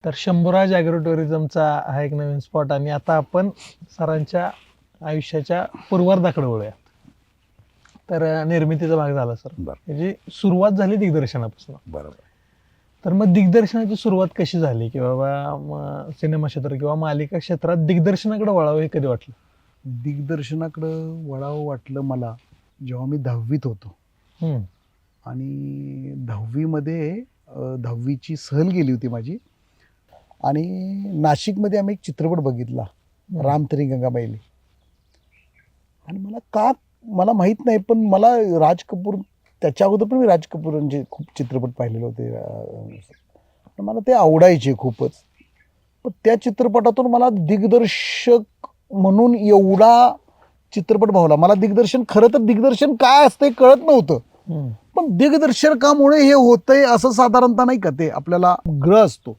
तर शंभूराज ॲग्रो टुरिझमचा हा एक नवीन स्पॉट आणि आता आपण सरांच्या आयुष्याच्या पूर्वार्धाकडे वळूया. तर निर्मितीचा भाग झाला सर. बरं. म्हणजे सुरुवात झाली दिग्दर्शनापासून. बरोबर. तर मग दिग्दर्शनाची सुरुवात कशी झाली की बाबा सिनेमा क्षेत्र किंवा मालिका क्षेत्रात दिग्दर्शनाकडे वळावं हे कधी वाटलं? दिग्दर्शनाकडं वळावं वाटलं मला जेव्हा मी 10वीत होतो हम्म. आणि 10वीमध्ये 10वीची सहल गेली होती माझी आणि नाशिकमध्ये आम्ही एक चित्रपट बघितला, राम तेरी गंगा मैली. आणि मला माहीत नाही, पण मला राज कपूर, त्याच्या अगोदर पण मी राज कपूरांचे खूप चित्रपट पाहिलेले होते. मला ते आवडायचे खूपच. पण त्या चित्रपटातून मला दिग्दर्शक म्हणून एवढा चित्रपट भावला. मला दिग्दर्शन, खरं तर दिग्दर्शन काय असतं हे कळत नव्हतं, पण दिग्दर्शकामुळे हे होतंय असं साधारणतः नाही का, ते आपल्याला ग्रह असतो,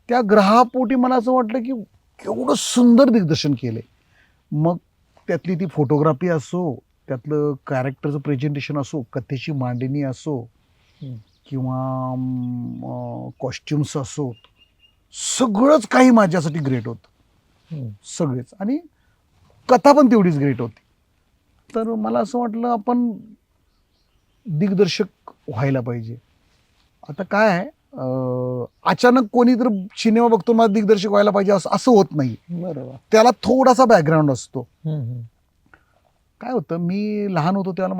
त्या ग्रहापोटी मला असं वाटलं की एवढं सुंदर दिग्दर्शन केलंय. मग त्यातली ती फोटोग्राफी असो, त्यातलं कॅरेक्टरचं प्रेझेंटेशन असो, कथेची मांडणी असो किंवा कॉस्ट्युम्स असो, सगळंच काही माझ्यासाठी ग्रेट होतं, सगळेच. आणि कथा पण तेवढीच ग्रेट होती. तर मला असं वाटलं आपण दिग्दर्शक व्हायला पाहिजे. आता काय आहे, अचानक कोणी तर सिनेमा बघतो मला दिग्दर्शक व्हायला पाहिजे असं होत नाही. बरोबर. त्याला थोडासा बॅकग्राऊंड असतो. काय होतं, मी लहान होतो त्यावेळेला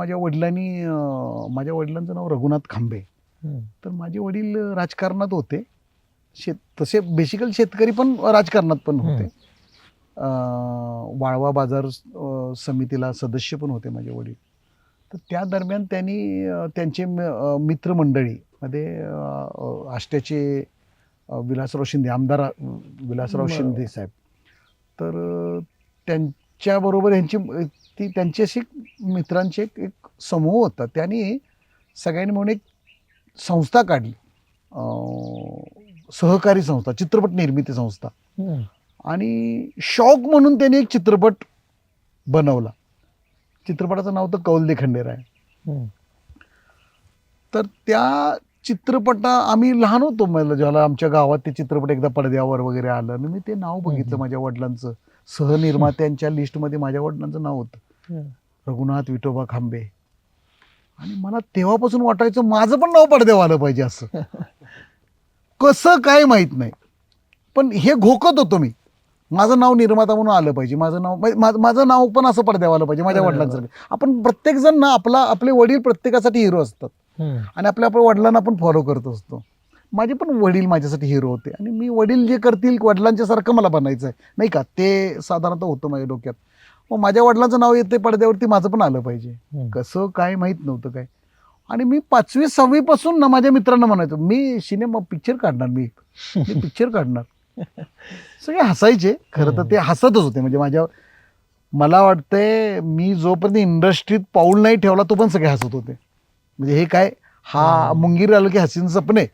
माझ्या वडिलांचं नाव रघुनाथ खांबे. तर माझे वडील राजकारणात होते. तसे बेसिकली शेतकरी पण राजकारणात पण होते. वाळवा बाजार समितीला सदस्य पण होते माझे वडील. तर त्या दरम्यान त्यांनी त्यांचे मित्रमंडळीमध्ये आष्ट्याचे विलासराव शिंदे, आमदार विलासराव शिंदे साहेब, तर त्यांच्याबरोबर त्यांची अशी मित्रांची एक समूह होता. त्यांनी सगळ्यांनी म्हणून एक संस्था काढली, सहकारी संस्था, चित्रपट निर्मिती संस्था. आणि शौक म्हणून त्यांनी एक चित्रपट बनवला. चित्रपटाचं नाव होतं कौल दे खंडेराय. तर त्या आम्ही लहान होतो, मला ज्याला आमच्या गावात ते चित्रपट एकदा पडद्यावर वगैरे आलं आणि मी ते नाव बघितलं माझ्या वडिलांचं. सहनिर्मात्यांच्या लिस्टमध्ये माझ्या वडिलांचं नाव होतं, रघुनाथ विठोबा खांबे. आणि मला तेव्हापासून वाटायचं माझं पण नाव पडद्यावर आलं पाहिजे. असं कसं काय माहित नाही, पण हे घोकत होतो मी, माझं नाव निर्माता म्हणून आलं पाहिजे, माझं नाव पण असं पडद्यावर आलं पाहिजे माझ्या वडिलांसारखं. आपण प्रत्येक जण ना आपले वडील प्रत्येकासाठी हिरो असतात आणि आपल्या वडिलांना आपण फॉलो करत असतो. माझे पण वडील माझ्यासाठी हिरो होते आणि मी वडील जे करतील वडिलांच्या सारखं मला बनायचं आहे, नाही का, ते साधारणतः होतं माझ्या डोक्यात. मग माझ्या वडिलांचं नाव येते पडद्यावरती, माझं पण आलं पाहिजे. कसं काय माहीत नव्हतं काय. आणि मी 5वी 6वी पासून ना माझ्या मित्रांना म्हणायचो मी पिक्चर काढणार, मी पिक्चर काढणार. सगळे हसायचे, खरं तर ते हसतच होते. म्हणजे मला वाटतंय मी जोपर्यंत इंडस्ट्रीत पाऊल नाही ठेवला तो पण सगळे हसत होते. म्हणजे हे काय, हा मुंगीर आलो की हसीन सपने,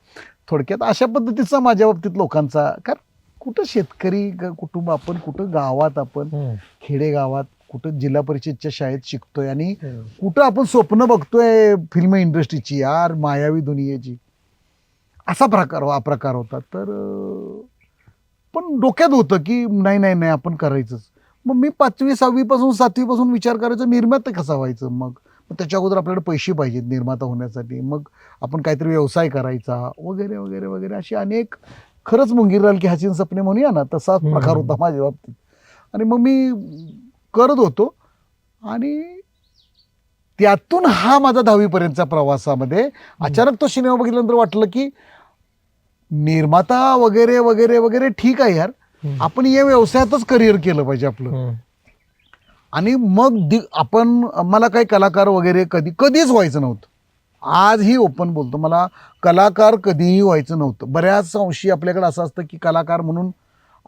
थोडक्यात अशा पद्धतीचा माझ्या बाबतीत लोकांचा. कारण कुठं शेतकरी कुटुंब आपण, कुठं गावात आपण, खेडेगावात, कुठं जिल्हा परिषदच्या शाळेत शिकतोय आणि कुठं आपण स्वप्न बघतोय फिल्म इंडस्ट्रीची, यार मायावी दुनियेची, असा प्रकार होता. तर पण डोक्यात होतं की नाही आपण करायचंच. मग मी 5वी 6वी पासून 7वी पासून विचार करायचो निर्माता कसा व्हायचं. मग त्याच्या अगोदर आपल्याला पैसे पाहिजेत निर्माता होण्यासाठी, मग आपण काहीतरी व्यवसाय करायचा वगैरे वगैरे वगैरे, अशी अनेक, खरंच मुंगीर राल की हसीन सपने म्हणूया ना, तसाच प्रकार होता माझ्या बाबतीत. आणि मग मी करत होतो आणि त्यातून हा माझा 10वी पर्यंतच्या प्रवासामध्ये अचानक तो सिनेमा बघितल्यानंतर वाटलं की निर्माता वगैरे वगैरे वगैरे ठीक आहे यार, आपण या व्यवसायातच करिअर केलं पाहिजे आपलं. आणि मग मला काही कलाकार वगैरे कधीच व्हायचं नव्हतं. आजही ओपन बोलतो, मला कलाकार कधीही व्हायचं नव्हतं. बऱ्याच अंशी आपल्याकडे असं असतं की कलाकार म्हणून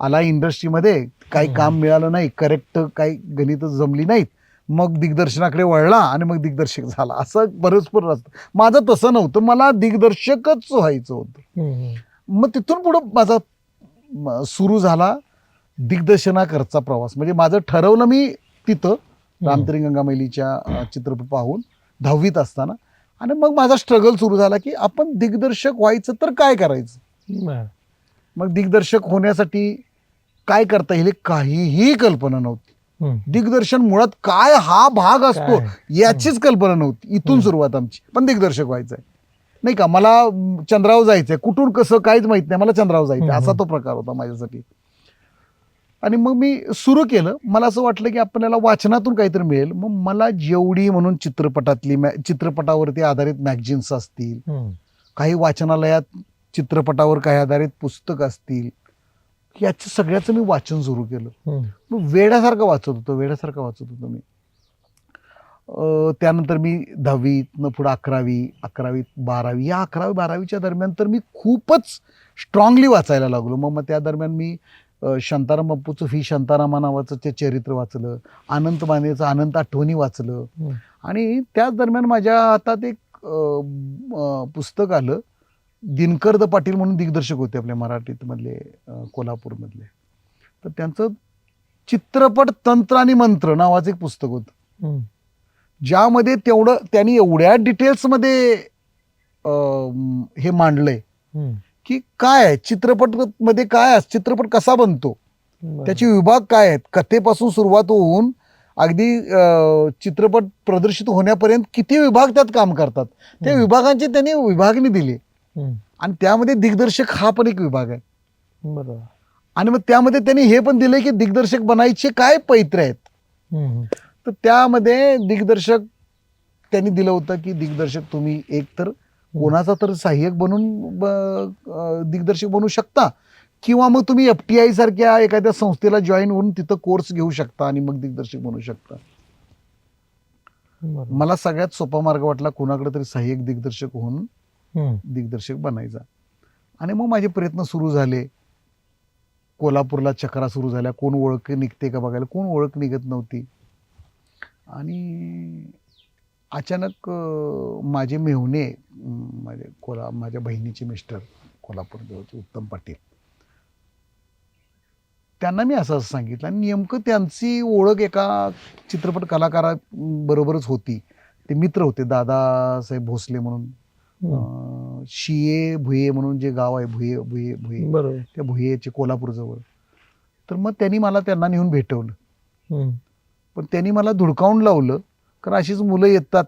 आला इंडस्ट्रीमध्ये, काही काम मिळालं नाही, करेक्ट काही गणित जमली नाहीत, मग दिग्दर्शनाकडे वळला आणि मग दिग्दर्शक झाला, असं बरंच असतं. माझं तसं नव्हतं, मला दिग्दर्शकच व्हायचं होतं. मग तिथून पुढं माझा सुरू झाला दिग्दर्शनाकरचा प्रवास. म्हणजे माझं ठरवलं मी तिथं राम तेरी गंगा मैलीच्या चित्रपट पाहून 10वीत असताना. आणि मग माझा स्ट्रगल सुरू झाला की आपण दिग्दर्शक व्हायचं तर काय करायचं. मग दिग्दर्शक होण्यासाठी काय करता येईल काहीही कल्पना नव्हती. दिग्दर्शन मुळात काय हा भाग असतो याचीच कल्पना नव्हती. इथून सुरुवात आमची. पण दिग्दर्शक व्हायचंय नाही का, मला चंद्रावर जायचंय, कुठून कसं काहीच माहित नाही, मला चंद्रावर जायचंय असा तो प्रकार होता माझ्यासाठी. आणि मग मी सुरू केलं. मला असं वाटलं की आपल्याला वाचनातून काहीतरी मिळेल. मग मला जेवढी म्हणून चित्रपटावरती आधारित मॅगझिन्स असतील, काही वाचनालयात चित्रपटावर काही आधारित पुस्तक असतील, याचं सगळ्याचं मी वाचन सुरू केलं. मग वेड्यासारखं वाचत होतो मी. त्यानंतर मी 10वी न पुढे 11वीत 12वी, या 11वी-12वीच्या दरम्यान तर मी खूपच स्ट्रॉंगली वाचायला लागलो. मग त्या दरम्यान मी शांताराम बापूचं फी शांतारामा नावाचं ते चरित्र वाचलं, अनंत मानेचं अनंत आठवणी वाचलं. आणि त्याच दरम्यान माझ्या हातात एक पुस्तक आलं. दिनकर द पाटील म्हणून दिग्दर्शक होते आपल्या मराठीत मधले, कोल्हापूरमधले. तर त्यांचं चित्रपट तंत्र आणि मंत्र नावाचं एक पुस्तक होतं, ज्यामध्ये त्यांनी एवढ्या डिटेल्समध्ये हे मांडलंय की काय आहे चित्रपट मध्ये, काय आहे चित्रपट कसा बनतो, त्याचे विभाग काय आहेत, कथेपासून सुरुवात होऊन अगदी चित्रपट प्रदर्शित होण्यापर्यंत किती विभाग त्यात काम करतात, त्या विभागांची त्यांनी विभागणी दिली. आणि त्यामध्ये दिग्दर्शक हा पण एक विभाग आहे. बरोबर. आणि मग त्यामध्ये त्यांनी हे पण दिलंय की दिग्दर्शक बनायचे काय पैत्र आहेत. तर त्यामध्ये दिग्दर्शक त्यांनी दिलं होतं की दिग्दर्शक तुम्ही एक तर कोणाचा तर सहाय्यक बनून दिग्दर्शक बनू शकता, किंवा मग तुम्ही FTI सारख्या एखाद्या संस्थेला जॉईन होऊन तिथं कोर्स घेऊ शकता आणि मग दिग्दर्शक बनू शकता. मला सगळ्यात सोपा मार्ग वाटला कोणाकडे तरी सहाय्यक दिग्दर्शक होऊन दिग्दर्शक बनायचा. आणि मग माझे प्रयत्न सुरू झाले. कोल्हापूरला चक्रा सुरू झाल्या, कोण ओळख निघते का बघायला, कोण ओळख निघत नव्हती. आणि अचानक माझे मेहुणे, माझ्या बहिणीचे मिस्टर कोल्हापूरचे होते, उत्तम पाटील, त्यांना मी असं सांगितलं. आणि नेमकं त्यांची ओळख एका चित्रपट कलाकाराबरोबरच होती. ते मित्र होते, दादासाहेब भोसले म्हणून, शिये भुये म्हणून जे गाव आहे, भुये बरोबर, त्या भुयेचे कोल्हापूरजवळ. तर मग त्यांना नेऊन भेटवलं. पण त्यांनी मला धुडकावून लावलं, कारण अशीच मुलं येतात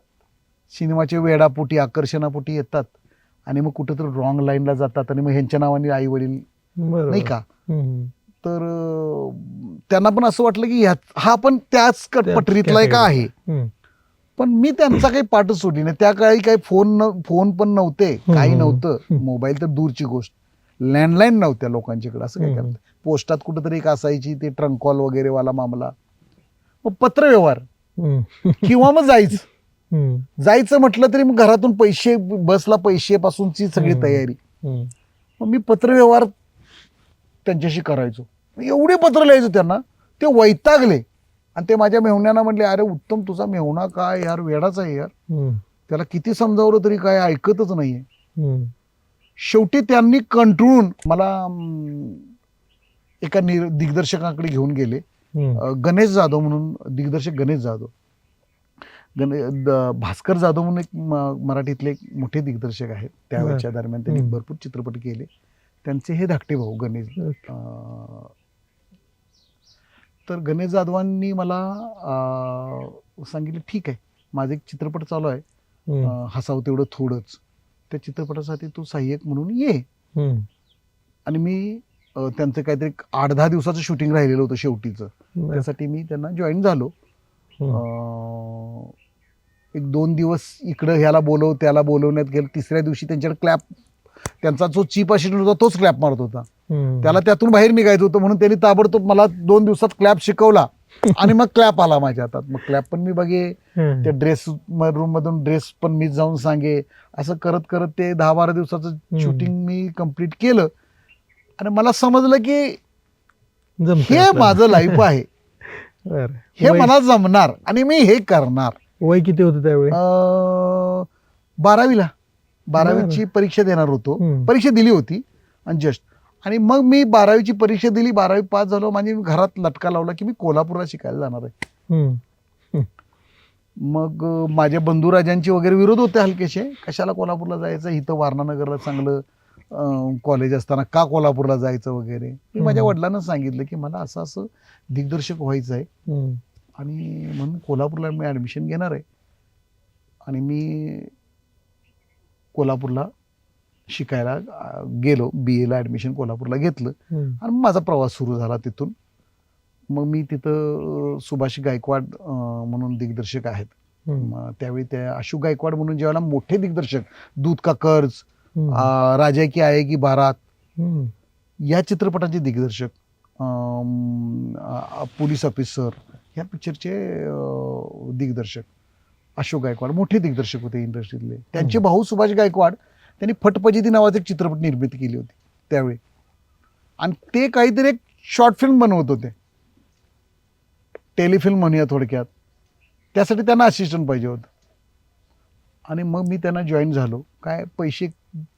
सिनेमाच्या वेडापोटी आकर्षणापोटी येतात आणि मग कुठेतरी रॉंग लाईनला जातात आणि मग ह्यांच्या नावाने आई वडील नाही का. तर त्यांना पण असं वाटलं की हा पण त्याच पटरीतला एक आहे. पण मी त्यांचा काही पाठच सोडली नाही. त्या काळी काही फोन पण नव्हते, काही नव्हतं, मोबाईल तर दूरची गोष्ट, लँडलाईन नव्हत्या लोकांच्याकडे. असं काय करत पोस्टात कुठंतरी एक असायची, ते ट्रंक कॉल वगैरे वाला मामला. मग पत्रव्यवहार किंवा मग जायचं म्हटलं तरी मग घरातून पैसे, बसला पैसे पासूनची सगळी तयारी. मग मी पत्रव्यवहार त्यांच्याशी करायचो. एवढे पत्र लिहायचो त्यांना, ते वैतागले. आणि ते माझ्या मेहुण्यांना म्हटले, अरे उत्तम तुझा मेहुणा काय यार वेडाच आहे यार, त्याला किती समजावलं तरी काय ऐकतच नाहीये. शेवटी त्यांनी कंटाळून मला एका दिग्दर्शकाकडे घेऊन गेले. गणेश जाधव म्हणून दिग्दर्शक, गणेश जाधव, भास्कर जाधव म्हणून एक मराठीतले एक मोठे दिग्दर्शक आहेत. त्यावेळेच्या दरम्यान त्यांनी भरपूर चित्रपट केले. त्यांचे हे धाकटे भाऊ गणेश. तर गणेश जाधवांनी मला सांगितलं, ठीक आहे माझा एक चित्रपट चालू आहे, हसावं तेवढं थोडंच, त्या चित्रपटासाठी तू सहाय्यक म्हणून ये. आणि मी त्यांचं काहीतरी 8-10 दिवसाचं शूटिंग राहिलेलं होतं शेवटीचं, त्यासाठी मी त्यांना जॉईन झालो. 1-2 दिवस इकडं ह्याला बोलव त्याला बोलवण्यात गेलं. तिसऱ्या दिवशी त्यांच्याकडे क्लॅप, त्यांचा जो चीफ असिस्टंट होता तोच क्लॅप मारत होता, त्याला त्यातून बाहेर निघायचं होतं. म्हणून त्यांनी ताबडतोब मला 2 दिवसात क्लॅप शिकवला आणि मग क्लॅप आला माझ्या हातात. मग क्लॅप पण मी बघे, त्या ड्रेस रूम मधून ड्रेस पण मी जाऊन सांगे, असं करत करत ते 10-12 दिवसाचं शूटिंग मी कम्प्लीट केलं. आणि मला समजलं की हे माझं लाईफ आहे, हे मला जमणार आणि मी हे करणार. वय किती होतं त्यावेळी? 12वीची परीक्षा देणार होतो, परीक्षा दिली होती आणि जस्ट. आणि मग मी 12वीची परीक्षा दिली, 12वी पास झालो. माझी घरात लटका लावला की मी कोल्हापूरला शिकायला जाणार आहे. मग माझ्या बंधुराजांचे वगैरे विरोध होते हलकेशे, कशाला कोल्हापूरला जायचं, इथं वारणानगरला चांगलं कॉलेज असताना का कोल्हापूरला जायचं वगैरे. मी माझ्या हम्म. वडिलांना सांगितलं की मला असं असं दिग्दर्शक व्हायचं आहे हम्म. आणि म्हणून कोल्हापूरला मी ॲडमिशन घेणार आहे. आणि मी कोल्हापूरला शिकायला गेलो. BA ला ॲडमिशन कोल्हापूरला घेतलं हम्म. आणि माझा प्रवास सुरू झाला तिथून. मग मी तिथं सुभाष गायकवाड म्हणून दिग्दर्शक आहेत. हम्म. मग त्यावेळी त्या अशोक गायकवाड म्हणून ज्यावेळेला मोठे दिग्दर्शक दूध का कर्ज, हम्म. राजा की आएगी बारात हम्म. या चित्रपटाचे दिग्दर्शक, पोलीस ऑफिसर या पिक्चरचे दिग्दर्शक अशोक गायकवाड मोठे दिग्दर्शक होते इंडस्ट्रीतले. त्यांचे भाऊ सुभाष गायकवाड त्यांनी फटफजिती नावाचे एक चित्रपट निर्मिती केली होती त्यावेळी. आणि ते काहीतरी एक शॉर्ट फिल्म बनवत होते, टेलिफिल्म म्हणूया थोडक्यात. त्यासाठी त्यांना असिस्टंट पाहिजे होतं. आणि मग मी त्यांना जॉईन झालो. काय पैसे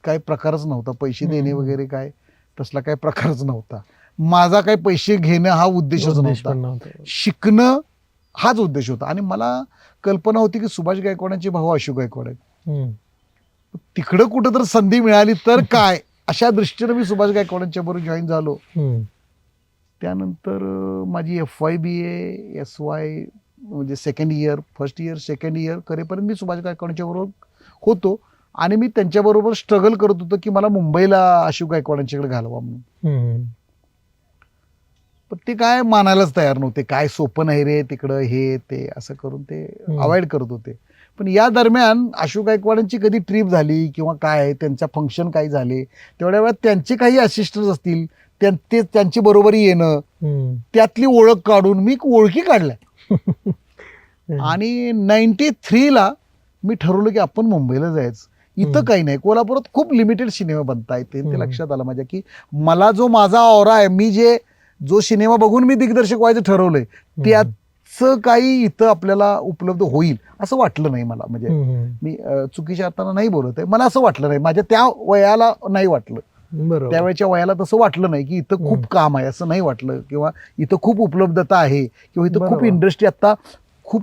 काय प्रकारच नव्हता, पैसे देणे वगैरे काय तसला काय प्रकारच नव्हता. माझा काय पैसे घेणं हा उद्देशच उद्देश पण नव्हता, नव्हता. शिकणं हाच उद्देश होता. आणि मला कल्पना होती की सुभाष गायकवाडांचे भाऊ अशोक गायकवाड आहेत, हम्म. तिकडं कुठं तर संधी मिळाली तर काय, अशा दृष्टीनं मी सुभाष गायकवाडांच्या बरोबर जॉईन झालो. हम्म. त्यानंतर माझी FY BA SY म्हणजे second year, first year, second year करेपर्यंत मी सुभाष गायकवाडांच्या बरोबर होतो. आणि मी त्यांच्याबरोबर स्ट्रगल करत होतो की मला मुंबईला अशोक गायकवाडांच्याकडे घालवा म्हणून. हम्म. पण ते काय मानायलाच तयार नव्हते. काय सोपं नाही रे तिकडं, हे ते असं करून ते अवॉइड करत होते. पण या दरम्यान अशोक गायकवाडांची कधी ट्रिप झाली किंवा काय त्यांचा फंक्शन काही झाले, तेवढ्या वेळात त्यांचे काही असिस्टंट असतील ते त्यांची बरोबरी येणं, हम्म. त्यातली ओळख काढून मी ओळखी काढल्या. आणि 93ला मी ठरवलं की आपण मुंबईला जायचं. इथं काही नाही, कोल्हापुरात खूप लिमिटेड सिनेमा बनतायत. ते लक्षात आलं माझ्या की मला जो माझा ऑरा आहे, मी जो सिनेमा बघून मी दिग्दर्शक व्हायचं ठरवलंय त्याचं काही इथं आपल्याला उपलब्ध होईल असं वाटलं नाही मला. म्हणजे मी चुकीच्या अर्थानं नाही बोलत आहे, मला असं वाटलं नाही, माझ्या त्या वयाला नाही वाटलं, बरोबर. त्यावेळेच्या वयाला तसं वाटलं नाही की इथं खूप काम आहे असं नाही वाटलं, किंवा इथं खूप उपलब्धता आहे, किंवा इथं खूप बरोबर. इंडस्ट्री आता खूप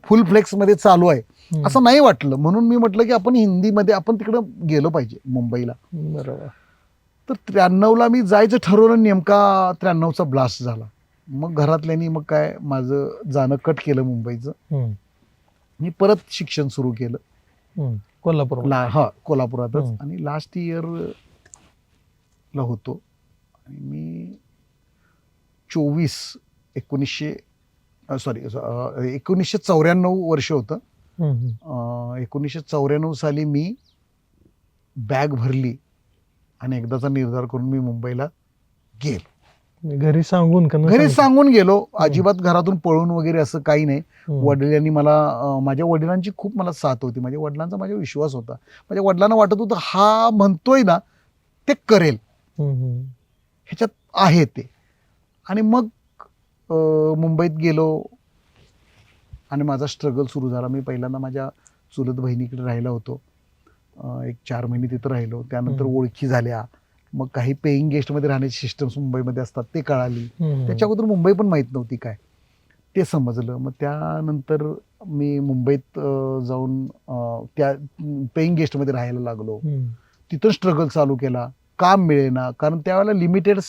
फुल फ्लेक्स मध्ये चालू आहे असं नाही वाटलं. म्हणून मी म्हटलं की आपण हिंदीमध्ये आपण तिकडं गेलो पाहिजे मुंबईला. बरोबर. तर 93ला मी जायचं ठरवलं, नेमका 93चा ब्लास्ट झाला. मग घरातल्यांनी मग काय माझं जाणं कट केलं मुंबईचं. हम्म. मी परत शिक्षण सुरू केलं हम्म. कोल्हापूर. कोल्हापुरातच. हम्म. आणि लास्ट इयरला होतो. आणि मी 1994 वर्ष होतं. 1994 साली मी बॅग भरली आणि एकदाचा निर्धार करून मी मुंबईला गेलो. घरी सांगून का? घरी सांगून गेलो, अजिबात घरातून पळून वगैरे असं काही नाही. वडिलांनी मला, माझ्या वडिलांची खूप मला साथ होती, माझ्या वडिलांचा माझ्यावर विश्वास होता. माझ्या वडिलांना वाटत होतं हा म्हणतोय ना ते करेल, ह्याच्यात आहे ते. आणि मग मुंबईत गेलो आणि माझा स्ट्रगल सुरू झाला. मी पहिल्यांदा माझ्या चुलत बहिणीकडे राहिला होतो, एक 4 महिने तिथं राहिलो. त्यानंतर ओळखी झाल्या, मग काही पेईंग गेस्टमध्ये राहण्याची सिस्टम्स मुंबईमध्ये असतात ते कळाली. त्याच्या अगोदर मुंबई पण माहीत नव्हती काय, ते समजलं. मग त्यानंतर मी मुंबईत जाऊन त्या पेईंग गेस्टमध्ये राहायला लागलो. तिथं स्ट्रगल चालू केला, काम मिळेना, कारण त्यावेळेला लिमिटेड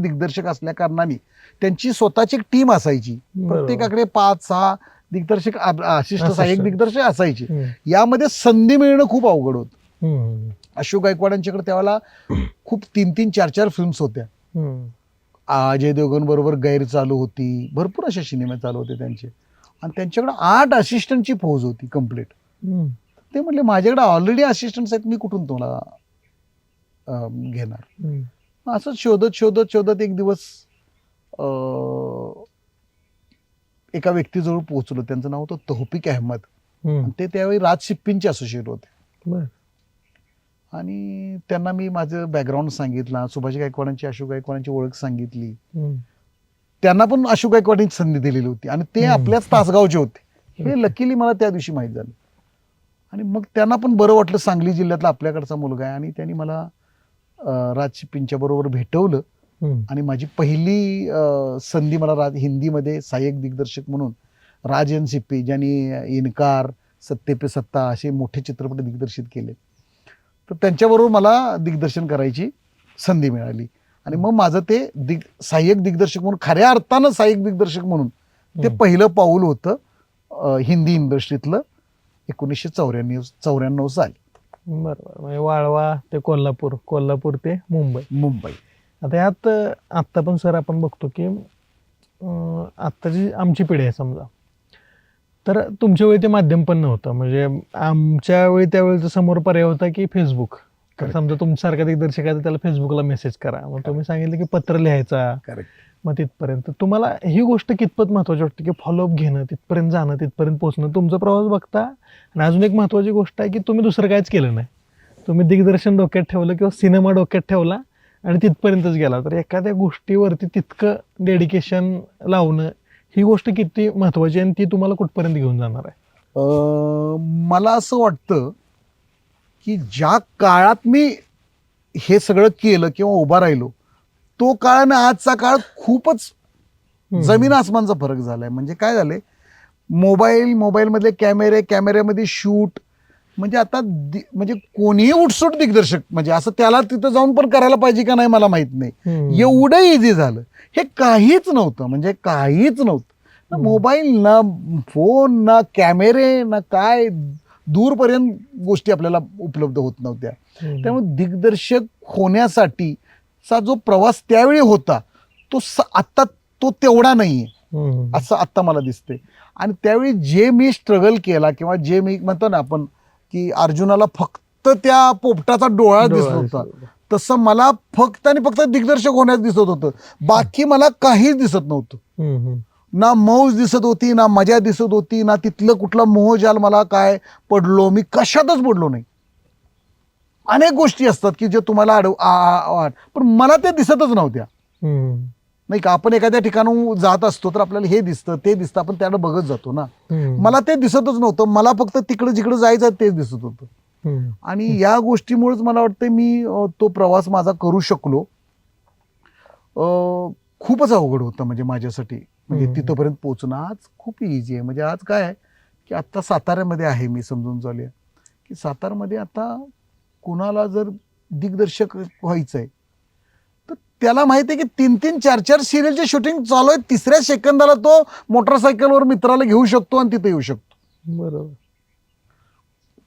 दिग्दर्शक असल्या कारणाने त्यांची स्वतःची एक टीम असायची. प्रत्येकाकडे 5-6 दिग्दर्शक, असिस्टंट सहाय्यक दिग्दर्शक असायचे. यामध्ये संधी मिळणं खूप अवघड होतं. अशोक गायकवाडांच्याकडे त्यावेळेला खूप 3-3, 4-4 फिल्म्स होत्या. अजय देवगण बरोबर गैर चालू होती, भरपूर अशा सिनेमा चालू होते त्यांचे. आणि त्यांच्याकडे 8 असिस्टंटची फौज होती कम्प्लीट. ते म्हटले माझ्याकडे ऑलरेडी असिस्टंट्स आहेत, मी कुठून तुम्हाला घेणार. असं शोधत एक दिवस एका व्यक्तीजवळ पोहोचलो. त्यांचं नाव होतं तौफिक अहमद. ते त्यावेळी राज शिप्पींचे असोसिएट होते. आणि त्यांना मी माझं बॅकग्राऊंड सांगितलं, सुभाष गायकवाडांची, अशोक गायकवाडांची ओळख सांगितली. त्यांना पण अशोक गायकवाडांची संधी दिलेली होती आणि ते आपल्याच तासगावचे होते. हे लकीली मला त्या दिवशी माहीत झालं. आणि मग त्यांना पण बरं वाटलं, सांगली जिल्ह्यातला आपल्याकडचा मुलगा आहे. आणि त्यांनी मला राज शिप्पींच्या बरोबर भेटवलं. आणि माझी पहिली संधी मला हिंदीमध्ये सहाय्यक दिग्दर्शक म्हणून राज एन शिप्पी, ज्यांनी इनकार, सत्ते पे सत्ता असे मोठे चित्रपट दिग्दर्शित केले. तर त्यांच्याबरोबर मला दिग्दर्शन करायची संधी मिळाली आणि मग माझं ते सहाय्यक दिग्दर्शक म्हणून, खऱ्या अर्थानं सहाय्यक दिग्दर्शक म्हणून ते पहिलं पाऊल होतं हिंदी इंडस्ट्रीतलं 1994 साली. बरोबर. म्हणजे वाळवा ते कोल्हापूर, कोल्हापूर ते मुंबई. आता यात आत्ता पण सर आपण बघतो की आत्ताची आमची पिढी आहे समजा, तर तुमच्या वेळी ते माध्यम पण नव्हतं. म्हणजे आमच्या वेळी त्यावेळेचा समोर पर्याय होता की फेसबुक. तर समजा तुमच्यासारखा दिग्दर्शक आहे तर त्याला फेसबुकला मेसेज करा. मग तुम्ही सांगितलं की पत्र लिहायचा. मग तिथपर्यंत तुम्हाला ही गोष्ट कितपत महत्वाची वाटते की फॉलोअप घेणं, तिथपर्यंत जाणं, तिथपर्यंत पोहोचणं, तुमचा प्रवास बघता. आणि अजून एक महत्वाची गोष्ट आहे की तुम्ही दुसरं काहीच केलं नाही. तुम्ही दिग्दर्शन डोक्यात ठेवलं किंवा सिनेमा डोक्यात ठेवला आणि तिथपर्यंतच गेला. तर एखाद्या गोष्टीवरती तितकं डेडिकेशन लावणं ही गोष्ट किती महत्वाची आणि ती तुम्हाला कुठपर्यंत घेऊन जाणार आहे? मला असं वाटतं की ज्या काळात मी हे सगळं केलं किंवा उभा राहिलो, तो काळ आणि आजचा काळ खूपच जमीन आसमानचा फरक झालाय. म्हणजे काय झालंय, मोबाईलमधले कॅमेऱ्यामध्ये शूट, म्हणजे आता म्हणजे कोणीही उठसूट दिग्दर्शक, म्हणजे असं त्याला तिथं जाऊन पण करायला पाहिजे का नाही मला माहित नाही, एवढं इझी झालं. हे काहीच नव्हतं, म्हणजे काहीच नव्हतं. ना मोबाईल, ना फोन, ना कॅमेरे, ना काय, दूरपर्यंत गोष्टी आपल्याला उपलब्ध होत नव्हत्या. त्यामुळे दिग्दर्शक होण्यासाठीचा जो प्रवास त्यावेळी होता तो आत्ता तो तेवढा नाहीये असं आत्ता मला दिसते. आणि त्यावेळी जे मी स्ट्रगल केला किंवा जे मी म्हणतो ना आपण की अर्जुनाला फक्त त्या पोपटाचा डोळा दिसत होता, तसं मला फक्त आणि फक्त दिग्दर्शक होण्यास दिसत होतं. बाकी मला काहीच दिसत नव्हतं. ना मौज दिसत होती, ना मजा दिसत होती, ना तिथलं कुठला मोहजाल मला काय पडलो, मी कशातच पडलो नाही. अनेक गोष्टी असतात की जे तुम्हाला पण मला ते दिसतच नव्हत्या. नाही का, आपण एखाद्या ठिकाणून जात असतो तर आपल्याला हे दिसतं ते दिसतं, आपण त्याला बघत जातो ना. मला ते दिसतच नव्हतं, मला फक्त तिकडे जिकडे जायचं तेच दिसत होतं. आणि या गोष्टीमुळेच मला वाटतं मी तो प्रवास माझा करू शकलो. खूपच अवघड होतं म्हणजे माझ्यासाठी, म्हणजे तिथपर्यंत पोहोचणं आज खूप इझी आहे. म्हणजे आज काय आहे की आता साताऱ्यामध्ये आहे मी, समजून चालूया की सातारमध्ये आता कुणाला जर दिग्दर्शक व्हायचंय तर त्याला माहिती आहे की 3-3, 4-4 सिरियलचे शूटिंग चालू आहे. 3ऱ्या सेकंदाला तो मोटरसायकलवर मित्राला घेऊ शकतो आणि तिथे येऊ शकतो. बरोबर.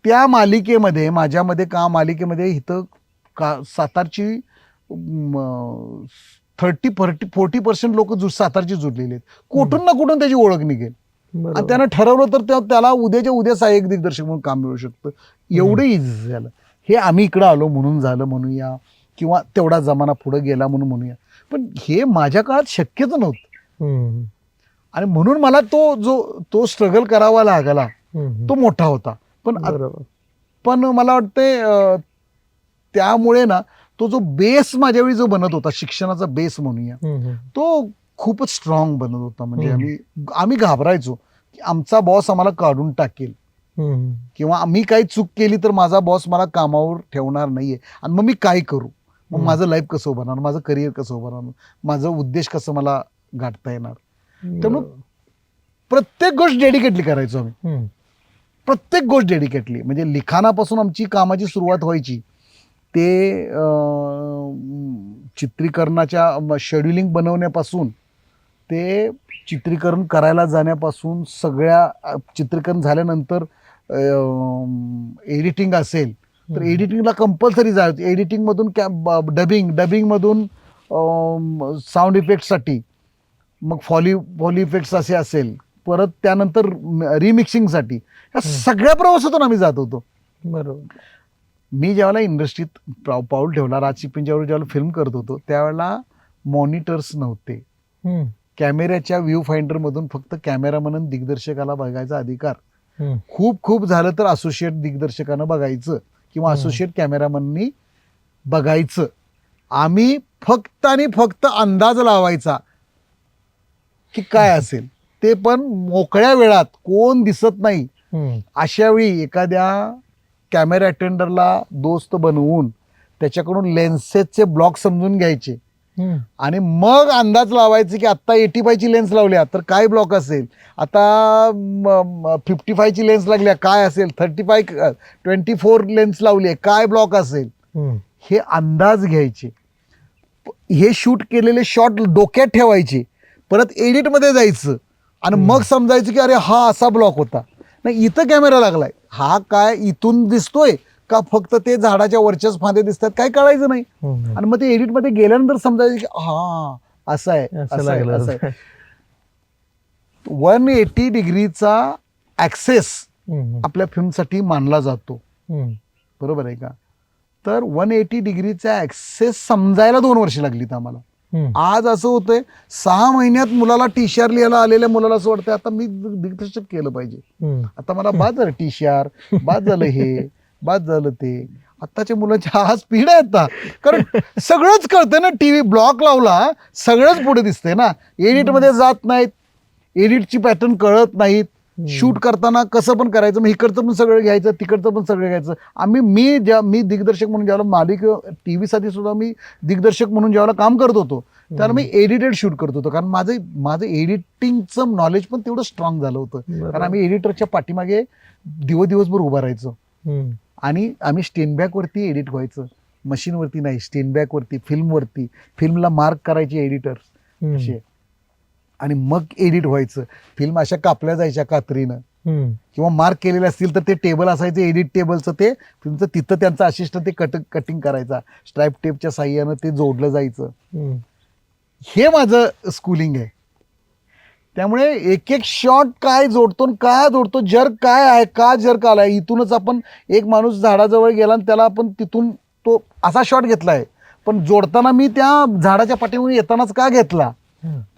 त्या मालिकेमध्ये, माझ्यामध्ये मालिकेमध्ये इथं सातारची 30-40% लोक सातारची जुडलेली आहेत. कुठून ना कुठून त्याची ओळख निघेल आणि त्यानं ठरवलं तर त्याला उद्याच्या उद्या सहाय्यक दिग्दर्शक म्हणून काम मिळू शकतं. एवढं इझी झालं. हे आम्ही इकडं आलो म्हणून झालं म्हणूया, किंवा तेवढा जमाना पुढे गेला म्हणून म्हणूया, पण हे माझ्या काळात शक्यच नव्हतं. आणि म्हणून मला तो स्ट्रगल करावा लागला, तो मोठा होता. पण मला वाटतंय त्यामुळे ना तो जो बेस माझ्यावेळी जो बनत होता, शिक्षणाचा बेस म्हणूया, तो खूपच स्ट्रॉंग बनत होता. म्हणजे आम्ही घाबरायचो की आमचा बॉस आम्हाला काढून टाकेल किंवा आम्ही काही चूक केली तर माझा बॉस मला कामावर ठेवणार नाहीये, आणि मग मी काय करू, मग माझं लाईफ कसं उभारणार, माझं करिअर कसं उभारणार, माझं उद्देश कसं मला गाठता येणार. त्यामुळे प्रत्येक गोष्ट डेडिकेटली करायचो आम्ही, प्रत्येक गोष्ट डेडिकेटली. म्हणजे लिखाणापासून आमची कामाची सुरुवात व्हायची, ते चित्रीकरणाच्या शेड्युलिंग बनवण्यापासून ते चित्रीकरण करायला जाण्यापासून, सगळ्या चित्रीकरण झाल्यानंतर एडिटिंग असेल तर एडिटिंगला कंपल्सरी जायचं. एडिटिंगमधून डबिंगमधून साऊंड इफेक्टसाठी, मग फॉली इफेक्ट्स असे असेल, परत त्यानंतर रिमिक्सिंगसाठी, या सगळ्या प्रवासातून आम्ही जात होतो. बरोबर. मी ज्यावेळेला इंडस्ट्रीत पाऊल ठेवला, राज चिपळूणच्यावर ज्यावेळेला फिल्म करत होतो, त्यावेळेला मॉनिटर्स नव्हते. कॅमेऱ्याच्या व्ह्यू फाइंडर मधून फक्त कॅमेरामन आणि दिग्दर्शकाला बघायचा अधिकार. खूप झालं तर असोसिएट दिग्दर्शकानं बघायचं किंवा असोसिएट कॅमेरामननी बघायचं. आम्ही फक्त आणि फक्त अंदाज लावायचा की काय असेल ते, पण मोकळ्या वेळात, कोण दिसत नाही अशा वेळी एखाद्या कॅमेरा अटेंडरला दोस्त बनवून त्याच्याकडून लेन्सेसचे ब्लॉक समजून घ्यायचे आणि मग अंदाज लावायचे की आता 85 ची लेन्स लावल्या तर काय ब्लॉक असेल, आता 55 ची लेन्स लागल्या काय असेल, 24 लेन्स लावली काय ब्लॉक असेल, हे अंदाज घ्यायचे. हे शूट केलेले शॉट डोक्यात ठेवायचे, परत एडिटमध्ये जायचं आणि मग समजायचं की अरे हा असा ब्लॉक होता, नाही इथं कॅमेरा लागलाय, हा काय इथून दिसतोय का फक्त ते झाडाच्या वरच्याच फांदे दिसतात काय कळायचं नाही. आणि मग ते एडिटमध्ये गेल्यानंतर समजायचं की हा असं आहे असं आहे असं आहे. 180 डिग्रीचा ऍक्सेस आपल्या फिल्मसाठी मानला जातो, बरोबर आहे का. तर 180 डिग्रीचा ऍक्सेस समजायला 2 वर्ष लागलीत आम्हाला. आज असं होतंय 6 महिन्यात मुलाला टीसीआर लिहायला आलेल्या मुलाला असं वाटतंय आता मी दिग्दर्शक केलं पाहिजे, आता मला बाद झालं टीसीआर, बाद झालं हे, बाद झालं ते. आत्ताच्या मुलांच्या हा स्पीड आहे आता, कारण सगळंच कळतंय ना, टीव्ही ब्लॉक लावला सगळंच पुढे दिसतंय ना, एडिटमध्ये जात नाहीत, एडिटची पॅटर्न कळत नाहीत, शूट करताना कसं पण करायचं, मग इकडचं पण सगळं घ्यायचं तिकडचं पण सगळं घ्यायचं. मी दिग्दर्शक म्हणून ज्यावेळेला टीव्ही साठी सुद्धा मी दिग्दर्शक म्हणून ज्यावेळेला काम करत होतो त्यावेळेला मी एडिटेड शूट करत होतो, कारण माझं एडिटिंगचं नॉलेज पण तेवढं स्ट्रॉंग झालं होतं. कारण आम्ही एडिटरच्या पाठीमागे दिवसभर उभा राहायचो आणि आम्ही स्टेनबॅक वरती एडिट व्हायचं, मशीनवरती नाही, स्टेनबॅक वरती, फिल्मवरती, फिल्मला मार्क करायचे एडिटर्स असे आणि मग एडिट व्हायचं. फिल्म अशा कापल्या जायच्या कात्रीनं किंवा मार्क केलेले असतील तर ते टेबल असायचं एडिट टेबलचं, ते फिल्मचं तिथं त्यांचा असिस्टंट ते कटिंग करायचा, स्ट्राईप टेपच्या साह्यानं ते जोडलं जायचं. हे माझं स्कूलिंग आहे. त्यामुळे एक एक शॉट काय जोडतो जर्क काय आहे, का जर्क आलाय, इथूनच आपण एक माणूस झाडाजवळ गेला आणि त्याला आपण तिथून तो असा शॉट घेतलाय, पण जोडताना मी त्या झाडाच्या पाठीमागे येतानाच का घेतला,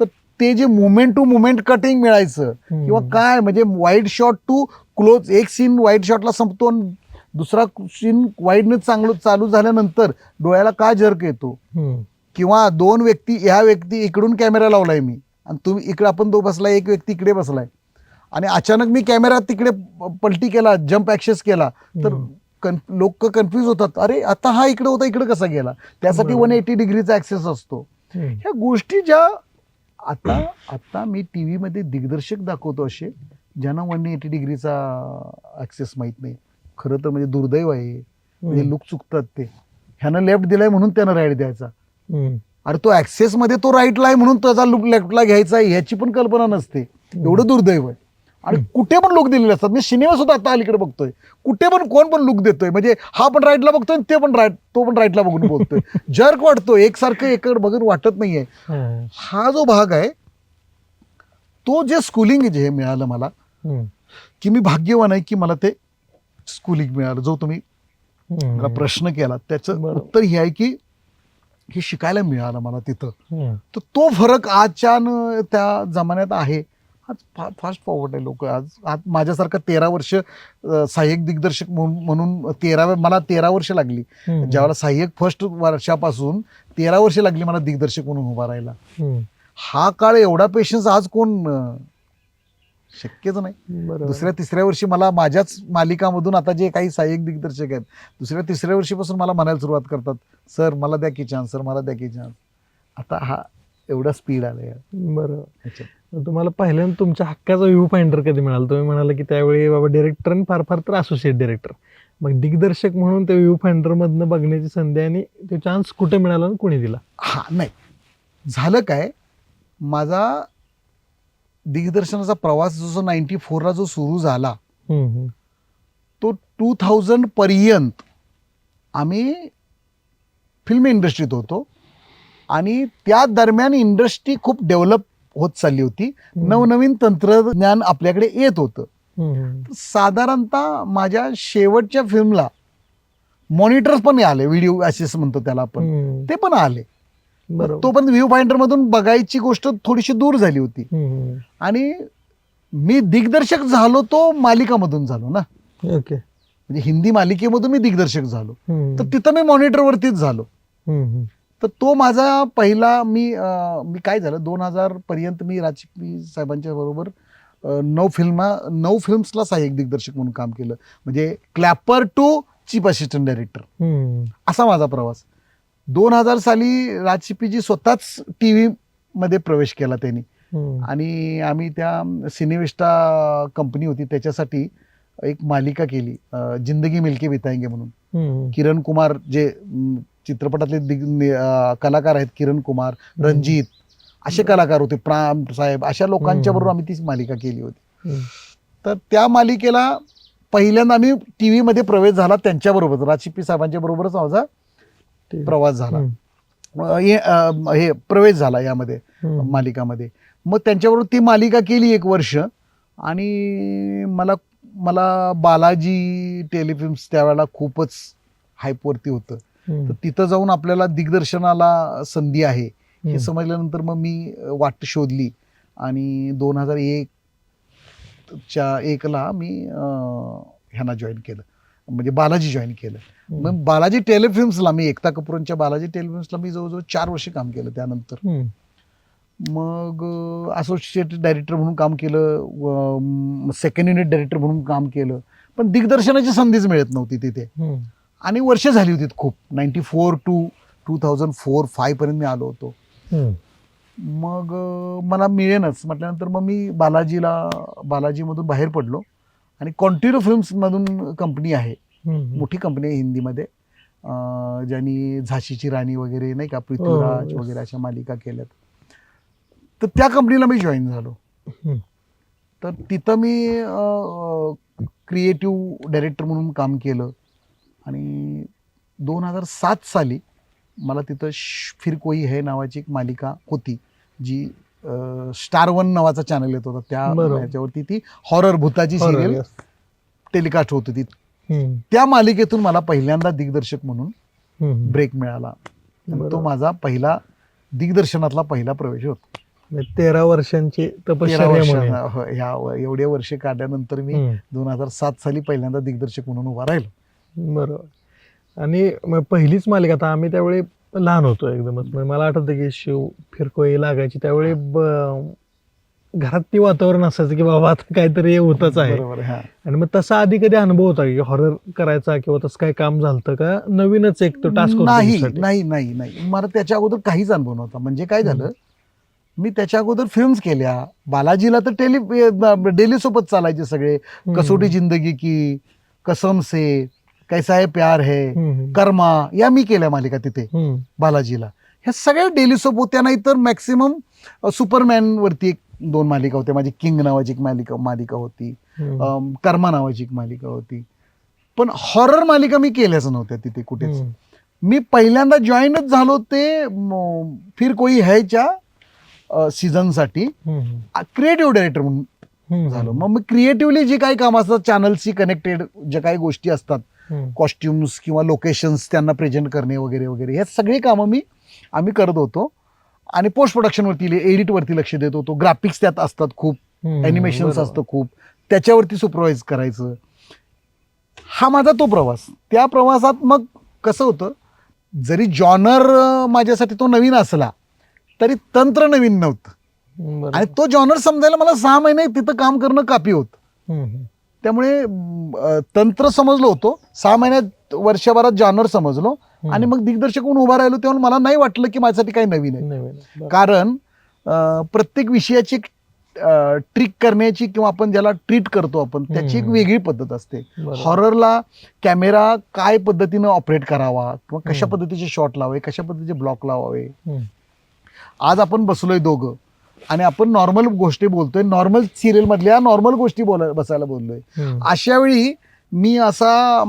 तर ते जे मुवमेंट टू मुवमेंट कटिंग मिळायचं किंवा काय, म्हणजे वाईड शॉट टू क्लोज, एक सीन वाईड शॉटला संपतो आणि दुसरा सीन वाईडने चालू झाल्यानंतर डोळ्याला का जर्क येतो, किंवा 2 व्यक्ती, ह्या व्यक्ती इकडून कॅमेरा लावलाय मी आणि तुम्ही इकडे, आपण बसलाय, एक व्यक्ती इकडे बसलाय आणि अचानक मी कॅमेरा तिकडे पलटी केला, जम्प ऍक्सेस केला, तर लोक कन्फ्यूज होतात, अरे आता हा इकडे होता इकडे कसा गेला. त्यासाठी 180 डिग्रीचा ऍक्सेस असतो. ह्या गोष्टी ज्या आता मी टीव्ही मध्ये दिग्दर्शक दाखवतो असे ज्यांना 180 डिग्रीचा ऍक्सेस माहित नाही. खरं तर म्हणजे दुर्दैव आहे, म्हणजे लुक चुकतात ते. ह्यानं लेफ्ट दिलाय म्हणून त्यानं राईट द्यायचा, अरे तो ऍक्सेस मध्ये तो राईटला आहे म्हणून त्याचा लुक लेफ्टला घ्यायचा आहे ह्याची पण कल्पना नसते. एवढं दुर्दैव आहे. आणि कुठे पण लुक दिलेले असतात. मी सिनेमा सुद्धा आता अलीकडे बघतोय, कुठे पण कोण पण लुक देतोय, म्हणजे हा पण राईटला बघतोय ते पण तो पण राईटला बघून बोलतोय. जर्क वाटतोय, एकसारखं एकडे बघून वाटत नाहीये. हा जो भाग आहे तो जे स्कूलिंग जे मिळालं मला, की मी भाग्यवान आहे की मला ते स्कूलिंग मिळालं. जो तुम्ही मला प्रश्न केला त्याचं उत्तर हे आहे की हे शिकायला मिळालं मला तिथं. तर तो फरक आजच्या त्या जमान्यात आहे. आज फास्ट फॉरवर्ड आहे लोक. आज माझ्यासारखा 13 वर्ष सहाय्यक दिग्दर्शक म्हणून मला 13 वर्ष लागली. ज्यावेळेला सहाय्यक फर्स्ट वर्षापासून 13 वर्ष लागली मला दिग्दर्शक म्हणून उभा राहायला. हा काळ, एवढा पेशन्स आज कोण, शक्यच नाही. दुसऱ्या तिसऱ्या वर्षी मला माझ्याच मालिकामधून आता जे काही सहाय्यक दिग्दर्शक आहेत, दुसऱ्या तिसऱ्या वर्षीपासून मला म्हणायला सुरुवात करतात, सर मला द्या की चान्स, सर मला द्या की चान्स. आता हा एवढा स्पीड आलाय. बरोबर. तुम्हाला पहिल्यांदा तुमच्या हक्काचा व्ह्यू फाइंडर कधी मिळाला? तुम्ही म्हणाला की त्यावेळी बाबा डिरेक्टर आणि फार फार तर असोसिएट डिरेक्टर, मग दिग्दर्शक म्हणून ते व्ह्यू फाइंडर मधनं बघण्याची संधी आणि ते चान्स कुठे मिळाला आणि कोणी दिला? हा नाही झालं काय, माझा दिग्दर्शनाचा प्रवास जो 94 ला जो सुरू झाला तो 2000 पर्यंत आम्ही फिल्म इंडस्ट्रीत होतो आणि त्या दरम्यान इंडस्ट्री खूप डेव्हलप होत चालली होती. नवनवीन तंत्रज्ञान आपल्याकडे येत होतं. साधारणतः माझ्या शेवटच्या फिल्मला मॉनिटर्स पण आले, व्हिडिओ असिस्ट म्हणतो त्याला आपण, ते पण आले. तो पण व्ह्यू फाइंडर मधून बघायची गोष्ट थोडीशी दूर झाली होती. आणि मी दिग्दर्शक झालो तो मालिकामधून झालो ना, म्हणजे हिंदी मालिकेमधून मी दिग्दर्शक झालो, तर तिथं मी मॉनिटरवरतीच झालो. तर तो माझा पहिला, मी काय झालं 2000 पर्यंत मी राजकीय साहेबांच्या बरोबर 9 फिल्म्सला सहाय्यक दिग्दर्शक म्हणून काम केलं. म्हणजे क्लॅपर टू चीफ असिस्टंट डायरेक्टर असा माझा प्रवास. 2000 साली राजशिपीजी स्वतःच टीव्ही मध्ये प्रवेश केला त्यांनी. आणि आम्ही त्या सिनेविस्टा कंपनी होती त्याच्यासाठी एक मालिका केली, जिंदगी मिलके बिताएंगे म्हणून. किरण कुमार जे चित्रपटातले कलाकार आहेत, किरण कुमार, रणजित असे कलाकार होते, प्राम साहेब, अशा लोकांच्या बरोबर आम्ही ती मालिका केली होती. तर त्या मालिकेला पहिल्यांदा आम्ही टीव्ही मध्ये प्रवेश झाला त्यांच्याबरोबर, राजशिपी साहेबांच्या बरोबरच माझा प्रवास झाला, हे प्रवेश झाला यामध्ये मालिकामध्ये. मग त्यांच्याबरोबर ती मालिका केली 1 वर्ष. आणि मला बालाजी टेलिफिल्म्स त्यावेळेला खूपच हायपवरती होतं. तर तिथं जाऊन आपल्याला दिग्दर्शनाला संधी आहे हे समजल्यानंतर मग मी वाट शोधली. आणि 2001ला मी ह्यांना जॉईन केलं, म्हणजे बालाजी जॉईन केलं. मग बालाजी टेलिफिल्म्सला मी एकता कपूरांच्या बालाजी टेलिफिल्म्सला मी जवळजवळ 4 वर्ष काम केलं. त्यानंतर मग असोसिएट डायरेक्टर म्हणून काम केलं, सेकंड युनिट डायरेक्टर म्हणून काम केलं, पण दिग्दर्शनाची संधीच मिळत नव्हती तिथे. आणि वर्ष झाली होती खूप, 94 to 2004-05 पर्यंत मी आलो होतो. मग मला मिळेनच म्हटल्यानंतर मग मी बालाजीमधून बाहेर पडलो आणि कॉन्टिन्यू फिल्म्स मधून कंपनी आहे, मोठी कंपनी आहे हिंदीमध्ये, ज्यांनी झाशीची राणी वगैरे नाही का, पृथ्वीराज वगैरे अशा मालिका केल्यात. तर त्या कंपनीला मी जॉईन झालो. तर तिथं मी क्रिएटिव्ह डायरेक्टर म्हणून काम केलं. आणि 2007 साली मला तिथं फिर कोई है नावाची एक मालिका होती, जी स्टार 1 नावाचा चॅनल येत होता, त्याच्यावरती ती हॉरर भूताची सिरियल टेलिकास्ट होत होती. त्या मालिकेतून मला पहिल्यांदा दिग्दर्शक म्हणून ब्रेक मिळाला. तो माझा पहिला दिग्दर्शनातला पहिला प्रवेश होता. 13 वर्षांची तपश्चर्या, एवढे वर्ष काढल्यानंतर मी 2007 साली पहिल्यांदा दिग्दर्शक म्हणून उभा राहिलो. बरोबर. आणि मग पहिलीच मालिका, आता आम्ही त्यावेळी लहान होतो एकदमच, मला आठवतं की शिव फिरकोई लागायची त्यावेळी घरात ती वातावरण असायचं की बाबा आता काहीतरी होतच आहे. आणि मग तसा आधी कधी अनुभव होता की हॉरर करायचा किंवा तसं काही काम झालं का नवीनच एक तो टास्क? नाही, मला त्याच्या अगोदर काहीच अनुभव नव्हता. म्हणजे काय झालं, मी त्याच्या अगोदर फिल्म्स केल्या. बालाजीला तर डेली सोबत चालायचे सगळे, कसोटी जिंदगी की, कसम से, कैसा है प्यार है, कर्मा, या मी केल्या मालिका तिथे बालाजीला. ह्या सगळ्या डेली सोप होत्या. नाही तर मॅक्सिमम सुपरमॅन वरती 1-2 मालिका होत्या माझी. किंग नावाची एक मालिका होती, कर्मा नावाची एक मालिका होती. पण हॉरर मालिका मी केल्याच नव्हत्या तिथे कुठेच. मी पहिल्यांदा जॉईनच झालो ते फिर कोई हैच्या सीझनसाठी क्रिएटिव्ह डायरेक्टर म्हणून झालो. मग क्रिएटिव्हली जे काही काम असतात, चॅनलशी कनेक्टेड ज्या काही गोष्टी असतात, कॉस्ट्युम्स किंवा लोकेशन्स त्यांना प्रेझेंट करणे वगैरे वगैरे, हे सगळी कामं आम्ही करत होतो. आणि पोस्ट प्रोडक्शनवरती, एडिटवरती लक्ष देत होतो. ग्राफिक्स त्यात असतात खूप, ॲनिमेशन्स असतं खूप, त्याच्यावरती सुपरवाइज करायचं. हा माझा तो प्रवास. त्या प्रवासात मग कसं होतं, जरी जॉनर माझ्यासाठी तो नवीन असला तरी तंत्र नवीन नव्हतं. आणि तो जॉनर समजायला मला 6 महिने तिथं काम करणं काफी होतं. त्यामुळे तंत्र समजलो होतो 6 महिन्यात, वर्षभरात जॉनर समजलो. आणि मग दिग्दर्शक म्हणून उभा राहिलो तेव्हा मला नाही वाटलं की माझ्यासाठी काही नवीन आहे. कारण प्रत्येक विषयाची ट्रिक करण्याची किंवा आपण ज्याला ट्रीट करतो आपण, त्याची एक वेगळी पद्धत असते. हॉररला कॅमेरा काय पद्धतीनं ऑपरेट करावा किंवा कशा पद्धतीचे शॉट लावावे, कशा पद्धतीचे ब्लॉक लावावे. आज आपण बसलोय दोघं आणि आपण नॉर्मल गोष्टी बोलतोय, नॉर्मल सिरियल मधल्या नॉर्मल गोष्टी बसायला बोललोय. अशा वेळी मी असा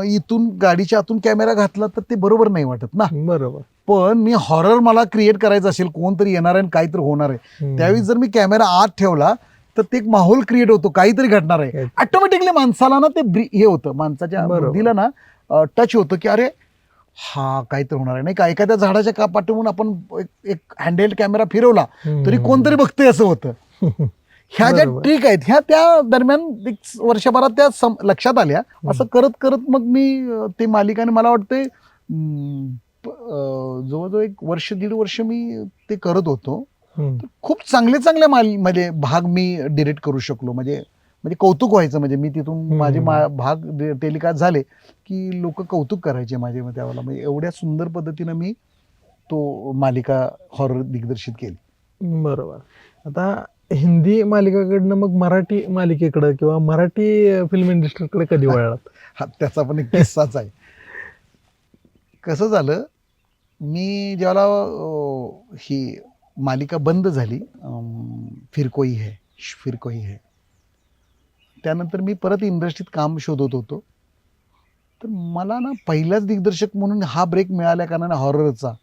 इथून गाडीच्या आतून कॅमेरा घातला तर ते बरोबर नाही वाटत ना. बरोबर. पण मी हॉरर मला क्रिएट करायचं असेल, कोणतरी येणार आहे काहीतरी होणार आहे, त्यावेळी जर मी कॅमेरा आत ठेवला तर ते एक माहोल क्रिएट होतो, काहीतरी घडणार आहे. ऑटोमॅटिकली माणसाला ना ते हे होतं, माणसाच्या बुद्धीला ना टच होतं की अरे हा काहीतरी होणार आहे. नाही का, एखाद्या झाडाच्या पाठवून आपण एक हँडहेल्ड कॅमेरा फिरवला तरी कोणतरी बघतंय असं होतं. ह्या ज्या ट्रिक आहेत ह्या त्या दरम्यान वर्षभरात त्या लक्षात आल्या. असं करत करत मग मी ते मालिकाने, मला वाटतंय जवळजवळ 1-1.5 वर्ष मी ते करत होतो. खूप चांगल्या मध्ये भाग मी डिरेक्ट करू शकलो. म्हणजे म्हणजे कौतुक व्हायचं. म्हणजे मी तिथून माझे हम्म. भाग टेलिकास्ट झाले की लोक कौतुक करायचे माझे. मग त्यावेळेला म्हणजे एवढ्या सुंदर पद्धतीनं मी तो मालिका हॉरर दिग्दर्शित केली. बरोबर. आता हिंदी मालिकाकडनं मग मराठी मालिकेकडे किंवा मराठी फिल्म इंडस्ट्रीकडे कधी वळलात? हा त्याचा पण एक किस्साच आहे. कसं झालं, मी ज्याला ही मालिका बंद झाली, फिर कोई है, त्यानंतर मी परत इंडस्ट्रीत काम शोधत होतो. तर मला ना पहिलाच दिग्दर्शक म्हणून हा ब्रेक मिळाल्या कारणाने हॉररचा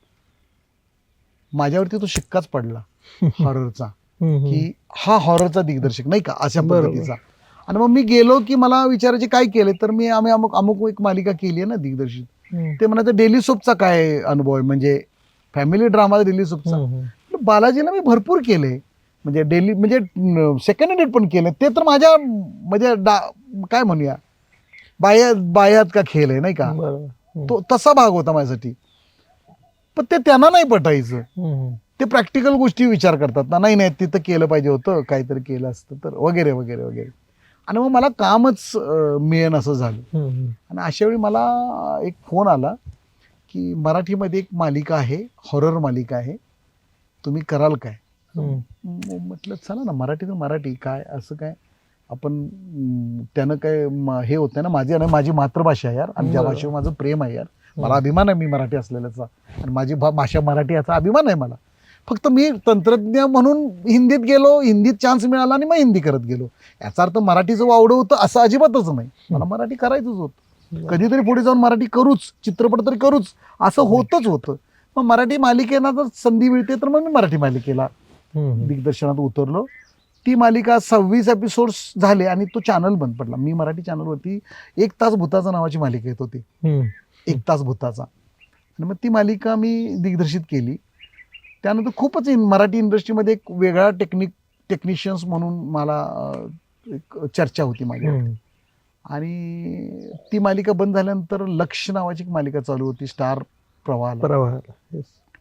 माझ्यावरती तो शिक्काच पडला हॉररचा, की हा हॉररचा दिग्दर्शक नाही का, अशा बरोबर. पद्धतीचा. आणि मग मी गेलो की मला विचारायचे काय केले, तर आम्ही अमुक एक मालिका केली आहे ना दिग्दर्शित. ते म्हणायचं डेली सोपचा काय अनुभव आहे, म्हणजे फॅमिली ड्रामा डेली सोपचा. बालाजीला मी भरपूर केले, म्हणजे डेली म्हणजे सेकंड एडिट पण केले. ते तर माझ्या म्हणजे काय म्हणूया बायात का खेळ आहे नाही का, बरोबर. तो तसा भाग होता माझ्यासाठी. पण ते त्यांना नाही पटायचं. ते प्रॅक्टिकल गोष्टी विचार करतात ना, नाही तिथं केलं पाहिजे होतं, काहीतरी केलं असतं तर, वगैरे वगैरे वगैरे. आणि मग मला कामच मिळेन असं झालं. आणि अशा वेळी मला एक फोन आला की मराठीमध्ये एक मालिका आहे, हॉरर मालिका आहे, तुम्ही कराल काय? म्हटलं चला ना, मराठी काय असं काय आपण त्यानं काय हे होत नाही ना. माझी मातृभाषा आहे यार, आणि ज्या भाषेवर माझं प्रेम आहे यार, मला अभिमान आहे मी मराठी असलेल्याचा, आणि माझी भाषा मराठी याचा अभिमान आहे मला. फक्त मी तंत्रज्ञ म्हणून हिंदीत गेलो, हिंदीत चान्स मिळाला आणि मग हिंदी करत गेलो. याचा अर्थ मराठीचं वावडं होतं असं अजिबातच नाही. मला मराठी करायचंच होतं. कधीतरी पुढे जाऊन मराठी करूच, चित्रपट तरी करूच असं होतच होतं. मग मराठी मालिकेला जर संधी मिळते तर मग मी मराठी मालिकेला दिग्दर्शनात उतरलो. ती मालिका 26 एपिसोड्स झाले आणि तो चॅनल बंद पडला. मी मराठी चॅनलवरती 1 तास भूताचा नावाची मालिका येत होती, 1 तास भूताचा. आणि मग ती मालिका मी दिग्दर्शित केली. त्यानंतर खूपच मराठी इंडस्ट्रीमध्ये एक वेगळा टेक्निशियन्स म्हणून मला एक चर्चा होती माझ्यावर. आणि ती मालिका बंद झाल्यानंतर लक्ष नावाची एक मालिका चालू होती, स्टार प्रवाहाला.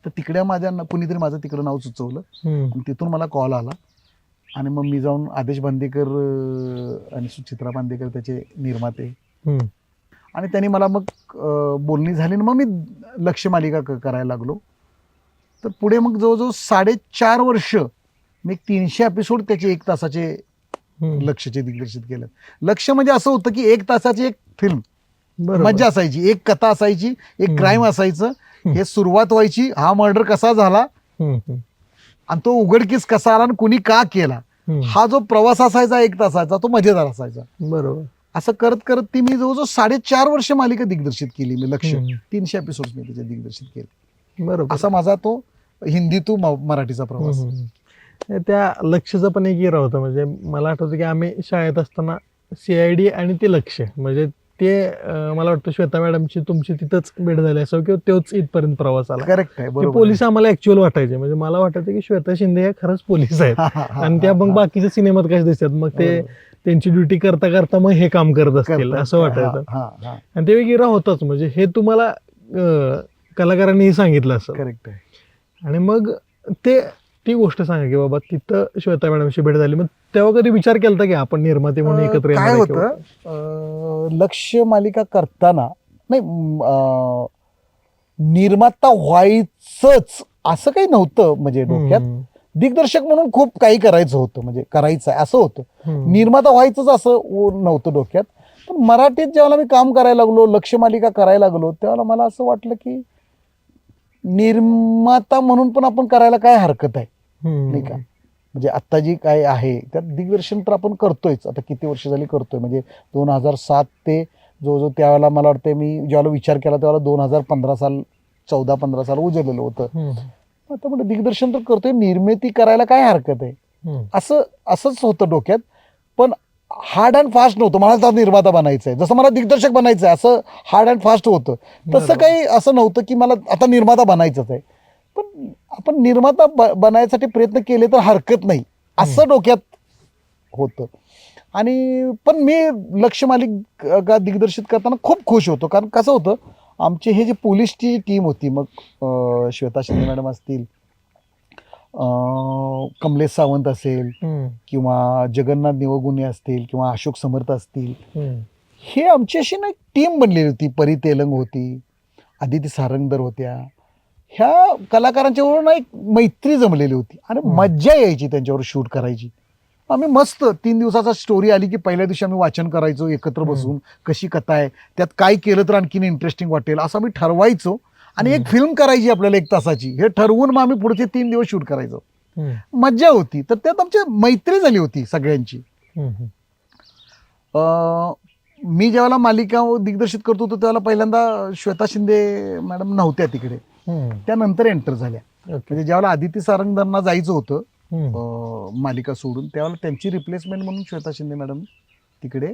तर तिकडे कुणीतरी माझं तिकडं नाव सुचवलं आणि तिथून मला कॉल आला. आणि मग मी जाऊन आदेश बांदेकर आणि सुचित्रा बांदेकर त्याचे निर्माते, आणि त्यांनी मला मग बोलणी झाली. मग मी लक्ष मालिका करायला लागलो. तर पुढे मग जवळजवळ 4.5 वर्ष मी 300 एपिसोड त्याचे 1 तासाचे लक्षचे दिग्दर्शित केलं. लक्ष म्हणजे असं होतं की 1 तासाची एक फिल्म, मज्जा असायची, एक कथा असायची, एक क्राईम असायचं, हे सुरुवात व्हायची, हा मर्डर कसा झाला आणि तो उघडकीस कसा आला आणि कुणी का केला, हा जो प्रवास असायचा 1 तासाचा, तो मजेदार असायचा. बरोबर. असं करत करत ती मी जवळजवळ 4.5 वर्ष मालिका दिग्दर्शित केली मी. लक्ष 300 एपिसोड मी त्याचे दिग्दर्शित केले. बरोबर. असा माझा तो हिंदी टू मराठीचा प्रवास. त्या लक्षचा पण एक इरा होता. म्हणजे मला आठवतं की आम्ही शाळेत असताना CID आणि ते लक्ष, म्हणजे ते मला वाटतं श्वेता मॅडमची तुमची तिथंच भेट झाली असं किंवा तोच इथपर्यंत प्रवास आला. करेक्ट आहे, बरोबर. पोलीस आम्हाला ऍक्च्युअल वाटायचे. म्हणजे मला वाटायचं की श्वेता शिंदे या खरंच पोलीस आहेत आणि त्या मग बाकीच्या सिनेमात कशा दिसतात, मग ते त्यांची ड्युटी करता करता मग हे काम करत असतील असं वाटायचं. आणि ते एक इरा होताच. म्हणजे हे तुम्हाला कलाकारांनीही सांगितलं असं. करेक्ट आहे. आणि मग ती गोष्ट सांगा की बाबा तिथं श्वेता मॅडमशी भेट झाली, मग तेव्हा कधी विचार केला की आपण निर्माते म्हणून एकत्र काय येणार होतं, लक्ष मालिका करताना नाही निर्माता व्हायचंच असं काही नव्हतं म्हणजे डोक्यात. दिग्दर्शक म्हणून खूप काही करायचं होतं, म्हणजे करायचं आहे असं होतं. निर्माता व्हायचंच असं नव्हतं डोक्यात. पण मराठीत जेव्हा मी काम करायला लागलो, लक्ष मालिका करायला लागलो, तेव्हा मला असं वाटलं की निर्माता म्हणून पण आपण करायला काय हरकत आहे नाही का. म्हणजे आत्ता जी काय आहे त्यात दिग्दर्शन तर आपण करतोयच, आता किती वर्ष झाली करतोय. म्हणजे 2007 ते जवळजवळ त्यावेळेला मला वाटतं मी ज्यावेळेला विचार केला त्यावेळेला 2015 साल 14-15 साल उजळलेलं होतं. आता म्हणजे दिग्दर्शन तर करतोय, निर्मिती करायला काय हरकत आहे असंच होतं डोक्यात. पण हार्ड अँड फास्ट नव्हतं. मला तर निर्माता बनायचं आहे, जसं मला दिग्दर्शक बनायचं आहे असं हार्ड अँड फास्ट होतं. तसं काही असं नव्हतं की मला आता निर्माता बनायचंच आहे. पण आपण निर्माता बनायसाठी प्रयत्न केले तर हरकत नाही असं डोक्यात होतं. आणि पण मी लक्ष मालिका दिग्दर्शित करताना खूप खुश होतो. कारण कसं होतं, आमचे हे जे पोलीसची टीम होती, मग श्वेता शिंदे मॅडम असतील, कमलेश सावंत असेल किंवा जगन्नाथ निवगुणे असतील किंवा अशोक समर्थ असतील, हे आमची अशी ना एक टीम बनलेली होती. परी तेलंग होती, आदिती सारंगदर होत्या. ह्या कलाकारांच्या बरोबर ना एक मैत्री जमलेली होती आणि मज्जा यायची त्यांच्यावर शूट करायची. आम्ही मस्त 3 दिवसाचा स्टोरी आली की पहिल्या दिवशी आम्ही वाचन करायचो एकत्र बसून, कशी कथा आहे, त्यात काय केलं तर आणखीन इंटरेस्टिंग वाटेल असं आम्ही ठरवायचो आणि एक फिल्म करायची आपल्याला 1 तासाची. हे ठरवून मग आम्ही पुढचे 3 दिवस शूट करायचो. मज्जा होती. तर त्यात आमची मैत्री झाली होती सगळ्यांची. मी ज्यावेळेला मालिका दिग्दर्शित करत होतो त्यावेळेला पहिल्यांदा श्वेता शिंदे मॅडम नव्हत्या तिकडे, त्यानंतर एंटर झाल्या. म्हणजे ज्यावेळेला आदिती सारंगधरना जायचं होतं मालिका सोडून, त्यावेळेला त्यांची रिप्लेसमेंट म्हणून श्वेता शिंदे मॅडम तिकडे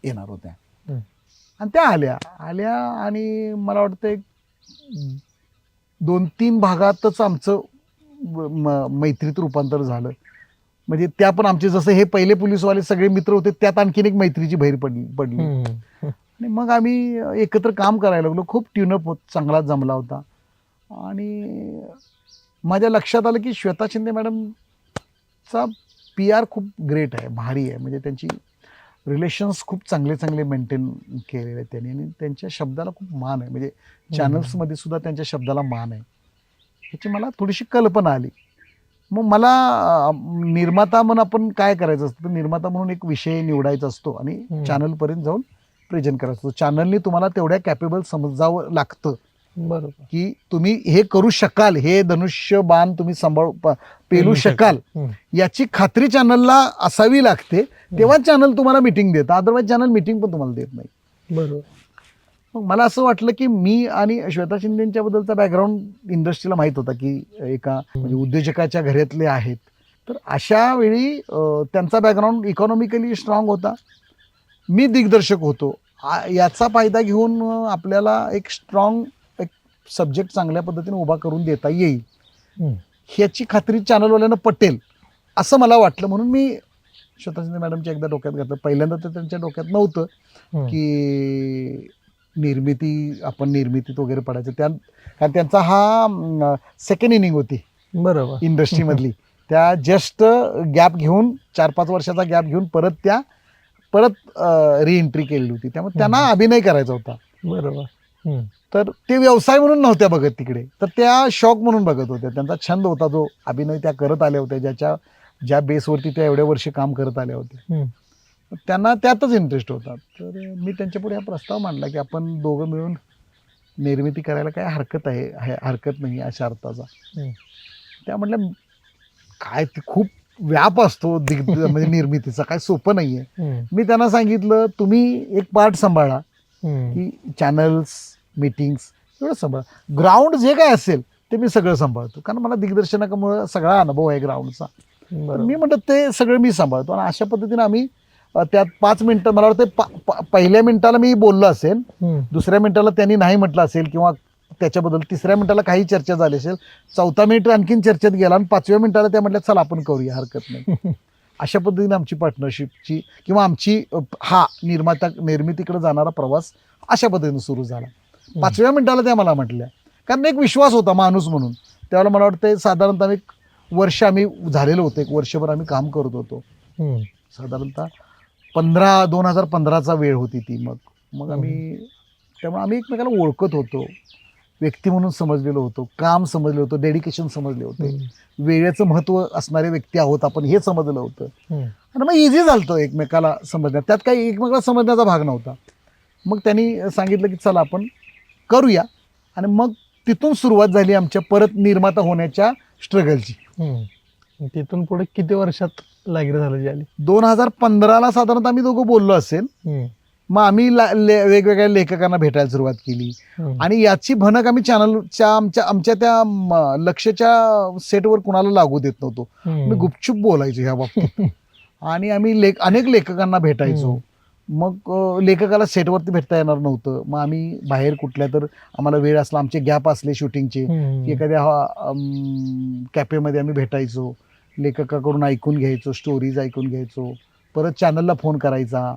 येणार होत्या आणि त्या आल्या आणि मला वाटतं एक 2-3 भागातच आमचं मैत्रीत रूपांतर झालं. म्हणजे त्या पण आमचे जसं हे पहिले पोलीसवाले सगळे मित्र होते, त्यात आणखीन एक मैत्रीची बहीर पडली आणि मग आम्ही एकत्र काम करायला लागलो. खूप ट्यूनअप चांगला जमला होता आणि माझ्या लक्षात आलं की श्वेता शिंदे मॅडमचा PR खूप ग्रेट आहे, भारी आहे. म्हणजे त्यांची रिलेशन्स खूप चांगले मेंटेन केलेले आहेत त्यांनी आणि त्यांच्या शब्दाला खूप मान आहे. म्हणजे चॅनल्समध्ये सुद्धा त्यांच्या शब्दाला मान आहे, ह्याची मला थोडीशी कल्पना आली. मग मला निर्माता म्हणून आपण काय करायचं असतं, निर्माता म्हणून एक विषय निवडायचा असतो आणि चॅनलपर्यंत जाऊन प्रेझेंट करायचं असतो. चॅनलनी तुम्हाला तेवढ्या कॅपेबल समजावं लागतं, बरोबर, की तुम्ही हे करू शकाल, हे धनुष्य बाण तुम्ही पेलू शकाल, याची खात्री चॅनलला असावी लागते. तेव्हा चॅनल तुम्हाला मीटिंग देतं, अदरवाईज चॅनल मीटिंग पण तुम्हाला देत नाही. बरोबर. मग मला असं वाटलं की मी आणि श्वेता शिंदेच्या बद्दलचा बॅकग्राऊंड इंडस्ट्रीला माहित होता की एका म्हणजे उद्योजकाच्या घरातले आहेत. तर अशा वेळी त्यांचा बॅकग्राऊंड इकॉनॉमिकली स्ट्रॉंग होता, मी दिग्दर्शक होतो. याचा फायदा घेऊन आपल्याला एक स्ट्रॉंग एक सब्जेक्ट चांगल्या पद्धतीने उभा करून देता येईल, ह्याची खात्री चॅनलवाल्यांना पटेल असं मला वाटलं. म्हणून मी श्वेता शिंदे मॅडमच्या एकदा डोक्यात घातलं. पहिल्यांदा तर त्यांच्या डोक्यात नव्हतं की आपण निर्मितीत वगैरे पडायचं, कारण त्यांचा हा सेकंड इनिंग होती, बरोबर, इंडस्ट्रीमधली. त्या जस्ट गॅप घेऊन 4-5 वर्षाचा गॅप घेऊन परत रिएंट्री केलेली होती. त्यामुळे त्यांना अभिनय करायचा होता, बरोबर. तर ते व्यवसाय म्हणून नव्हत्या बघत तिकडे, तर त्या शौक म्हणून बघत होत्या. त्यांचा छंद होता जो अभिनय त्या करत आल्या होत्या, ज्या बेसवरती त्या एवढ्या वर्षी काम करत आल्या होत्या, त्यांना त्यातच इंटरेस्ट होता. तर मी त्यांच्यापुढे हा प्रस्ताव मांडला की आपण दोघं मिळून निर्मिती करायला काय हरकत नाही अशा अर्थाचा. त्या म्हटलं काय ते खूप व्याप असतो म्हणजे निर्मितीचा, काय सोपं नाहीये. मी त्यांना सांगितलं तुम्ही एक पार्ट सांभाळा, की चॅनल्स, मीटिंग्स एवढं सांभाळा, ग्राउंड जे काय असेल ते मी सगळं सांभाळतो, कारण मला दिग्दर्शनामुळे सगळा अनुभव आहे ग्राउंडचा. मी म्हणतो ते सगळं मी सांभाळतो. आणि अशा पद्धतीने आम्ही त्यात 5 मिनिटं, मला वाटतं पहिल्या मिनिटाला मी बोललो असेल, दुसऱ्या मिनिटाला त्यांनी नाही म्हटलं असेल किंवा त्याच्याबद्दल, तिसऱ्या मिनिटाला काही चर्चा झाली असेल, 4था मिनिट आणखीन चर्चेत गेला आणि 5व्या मिनिटाला त्या म्हटल्या चला आपण करूया, हरकत नाही. अशा पद्धतीने आमची पार्टनरशिपची किंवा आमची निर्मितीकडे जाणारा प्रवास अशा पद्धतीने सुरू झाला. 5व्या मिनिटाला त्या मला म्हटल्या, कारण एक विश्वास होता माणूस म्हणून. त्यावेळेला मला वाटतं साधारणतः एक वर्ष आम्ही झालेलो होतो, 1 वर्षभर आम्ही काम करत होतो. साधारणतः 2015चा वेळ होती ती. मग त्यामुळे आम्ही एकमेकाला ओळखत होतो, व्यक्ती म्हणून समजलेलो होतो, काम समजले होतं, डेडिकेशन समजले होते, वेळेचं महत्त्व असणारे व्यक्ती आहोत आपण हे समजलं होतं. आणि मग इझी झालं एकमेकाला समजण्यात, त्यात काही एकमेकाला समजण्याचा भाग नव्हता. मग त्यांनी सांगितलं की चला आपण करूया, आणि मग तिथून सुरुवात झाली आमच्या परत निर्माता होण्याच्या स्ट्रगलची. तिथून पुढे किती वर्षात लागली झाली? 2015ला साधारणतः आम्ही दोघं बोललो असेल. मग आम्ही वेगवेगळ्या लेखकांना भेटायला सुरुवात केली आणि याची भनक आम्ही चॅनलच्या आमच्या त्या लक्षच्या सेटवर कुणाला लागू देत नव्हतो. मी गुपचूप बोलायचो ह्या बाबतीत आणि आम्ही अनेक लेखकांना भेटायचो. मग लेखकाला सेटवरती भेटता येणार नव्हतं, मग आम्ही बाहेर कुठल्या तर आम्हाला वेळ असला, आमचे गॅप असले शूटिंगचे, एखाद्या कॅफेमध्ये आम्ही भेटायचो, लेखकाकडून ऐकून घ्यायचो, स्टोरीज ऐकून घ्यायचो, परत चॅनलला फोन करायचा.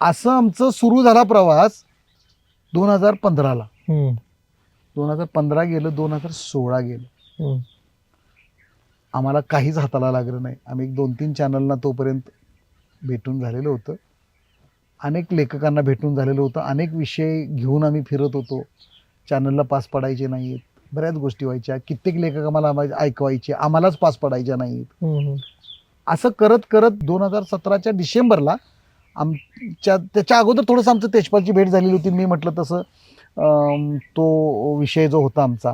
असं आमचं सुरू झाला प्रवास 2015ला. 2015 गेलं, 2016 गेलं. आम्हाला काहीच हाताला लागलं नाही. आम्ही 2-3 चॅनलना तोपर्यंत भेटून झालेलं होतं, अनेक लेखकांना भेटून झालेलं होतं, अनेक विषय घेऊन आम्ही फिरत होतो. चॅनलला पास पडायचे नाहीत, बऱ्याच गोष्टी व्हायच्या. कित्येक लेखक आम्हाला ऐकवायचे, आम्हालाच पास पडायच्या नाहीत. असं करत करत 2017च्या डिसेंबरला त्याच्या अगोदर थोडंसं आमचं तेजपालची भेट झालेली होती. मी म्हटलं तसं तो विषय जो होता आमचा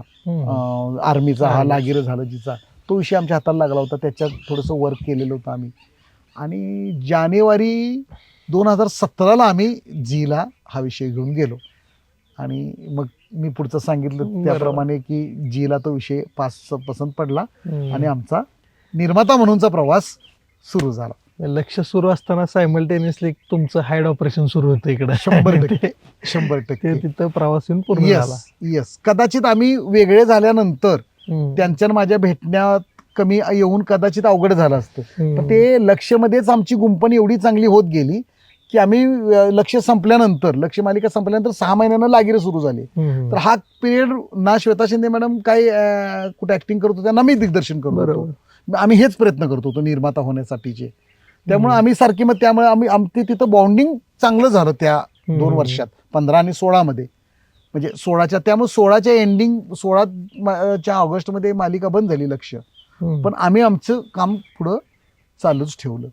आर्मीचा, हा लागिरं झालं जिचा, तो विषय आमच्या हाताला लागला होता. त्याच्यात थोडंसं वर्क केलेलं होतं आम्ही. आणि जानेवारी 2017ला आम्ही झीला हा विषय घेऊन गेलो. आणि मग मी पुढचं सांगितलं त्याप्रमाणे की झीला तो विषय पसंत पडला आणि आमचा निर्माता म्हणूनचा प्रवास सुरू झाला. लक्ष सुरू असताना सायमल्टेनियसली तुमचं हाईड ऑपरेशन सुरू होतं इकडे. 100% तिथं प्रवास येऊन पूर्ण झाला. येस. कदाचित आम्ही वेगळे झाल्यानंतर त्यांच्या माझ्या भेटण्यात कमी येऊन कदाचित अवघड झालं असतं, पण ते लक्ष्यमध्येच आमची गुंफण एवढी चांगली होत गेली की आम्ही लक्ष मालिका संपल्यानंतर 6 महिन्यानं लागिरं सुरू झाले. तर हा पिरियड ना श्वेता शिंदे मॅडम काय कुठे ऍक्टिंग करत होत्या ना मी दिग्दर्शन करत होतो. आम्ही हेच प्रयत्न करत होतो निर्माता होण्यासाठीचे. त्यामुळे आम्ही सारखी मग त्यामुळे आमची तिथं बॉन्डिंग चांगलं झालं त्या 2 वर्षात, 15 आणि 16 मध्ये. म्हणजे 16च्या, त्यामुळे 16च्या एंडिंग 16च्या ऑगस्टमध्ये मालिका बंद झाली लक्ष, पण आम्ही आमचं काम पुढं चालूच ठेवलं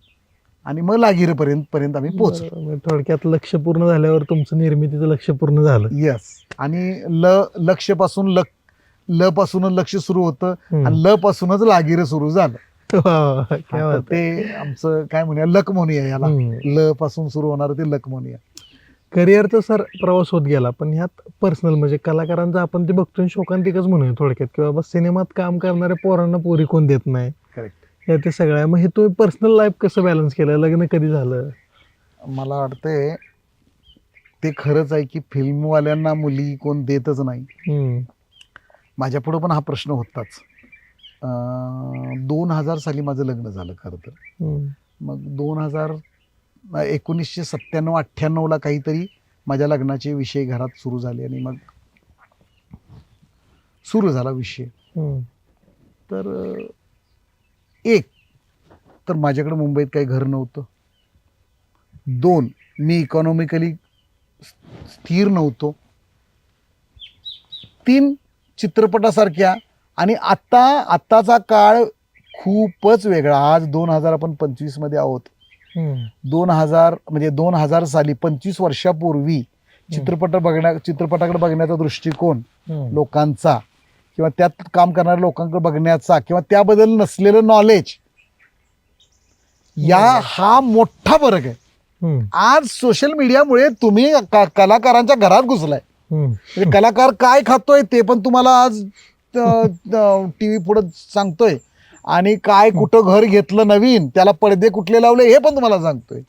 आणि मग लागिरपर्यंत आम्ही पोहोचलो. थोडक्यात लक्ष पूर्ण झाल्यावर तुमचं निर्मितीचं लक्ष पूर्ण झालं. येस. आणि लक्ष पासून ल पासूनच लक्ष सुरू होतं आणि ल पासूनच लागिरं सुरू झालं. ते आमचं काय म्हणूया, लक म्हणूया याला. ल पासून सुरू होणार ते लक म्हणूया. करिअरचा सर प्रवास होत गेला, पण ह्यात पर्सनल म्हणजे कलाकारांचं आपण ते बघतोय शोकांतिकच म्हणूया थोडक्यात, की बाबा सिनेमात काम करणाऱ्या पोरांना पोरी कोण देत नाही. करेक्ट. या ते सगळ्या. मग हे तुम्ही पर्सनल लाईफ कसं बॅलन्स केलं? लग्न कधी झालं? मला वाटतंय ते खरंच आहे की फिल्मवाल्यांना मुली कोण देतच नाही. माझ्या पुढं पण हा प्रश्न होताच. 2000 साली माझं लग्न झालं खरं तर. मग 1997-98ला काहीतरी माझ्या लग्नाचे विषय घरात सुरू झाले आणि मग सुरू झाला विषय. तर एक तर माझ्याकडे मुंबईत काही घर नव्हतं. 2 मी इकॉनॉमिकली स्थिर नव्हतो. 3 चित्रपटासारख्या आणि आत्ताचा काळ खूपच वेगळा. आज 2025 मध्ये आहोत. 2000 साली 25 वर्षापूर्वी चित्रपटाकडे बघण्याचा दृष्टिकोन लोकांचा किंवा त्यात काम करणाऱ्या लोकांकडे बघण्याचा किंवा त्याबद्दल नसलेलं नॉलेज, हा मोठा फरक आहे. आज सोशल मीडियामुळे तुम्ही कलाकारांच्या घरात घुसलाय. म्हणजे कलाकार काय खातोय ते पण तुम्हाला आज टीव्ही पुढे सांगतोय आणि काय कुठं घर घेतलं नवीन, त्याला पडदे कुठले लावले हे पण तुम्हाला सांगतोय.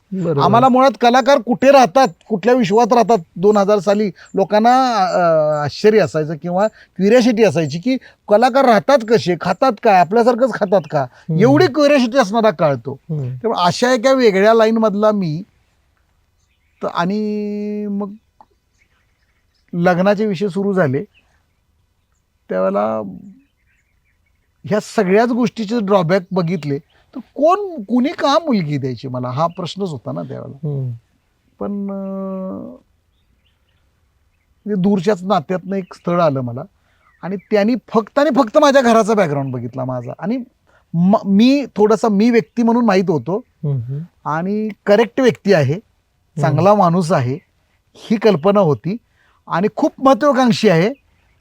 आम्हाला मुळात कलाकार कुठे राहतात, कुठल्या विश्वात राहतात 2000 साली लोकांना आश्चर्य असायचं किंवा क्युरियोसिटी असायची की कलाकार राहतात कसे, खातात काय, आपल्यासारखंच खातात का, एवढी क्युरियोसिटी असणारा काळ तो. त्यामुळे अशा एका वेगळ्या लाईन मधला मी तर. आणि मग लग्नाचे विषय सुरू झाले त्यावेळेला ह्या सगळ्याच गोष्टीचे ड्रॉबॅक बघितले तर कुणी का मुलगी द्यायची मला, हा प्रश्नच होता ना त्यावेळेला. पण दूरच्याच नात्यातनं एक स्थळ आलं मला आणि त्यांनी फक्त आणि फक्त माझ्या घराचा बॅकग्राऊंड बघितला माझा. आणि मी थोडासा मी व्यक्ती म्हणून माहीत होतो आणि करेक्ट व्यक्ती आहे, चांगला माणूस आहे ही कल्पना होती आणि खूप महत्वाकांक्षी आहे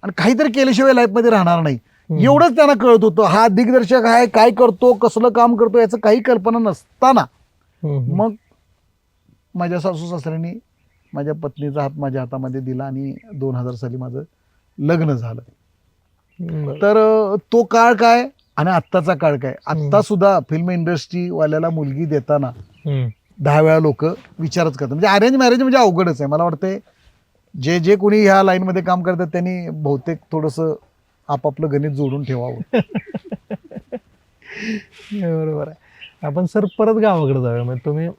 आणि काहीतरी केल्याशिवाय लाईफमध्ये राहणार नाही एवढंच त्यांना कळत होतं. हा दिग्दर्शक आहे, काय करतो, कसलं काम करतो याचं काही कल्पना नसताना मग माझ्या सासू सासऱ्यांनी माझ्या पत्नीचा हात माझ्या हातामध्ये दिला आणि 2000 साली माझं लग्न झालं. तर तो काळ काय आणि आत्ताचा काळ काय. आत्ता सुद्धा फिल्म इंडस्ट्री वाल्याला मुलगी देताना 10 वेळा लोक विचारच करतात. म्हणजे अरेंज मॅरेज म्हणजे अवघडच आहे. मला वाटतंय जे कोणी ह्या लाईनमध्ये काम करतात त्यांनी बहुतेक थोडंसं आपापलं गणित जोडून ठेवावं. बरोबर आहे. आपण सर परत गावाकडे जाऊया. म्हणजे तुम्ही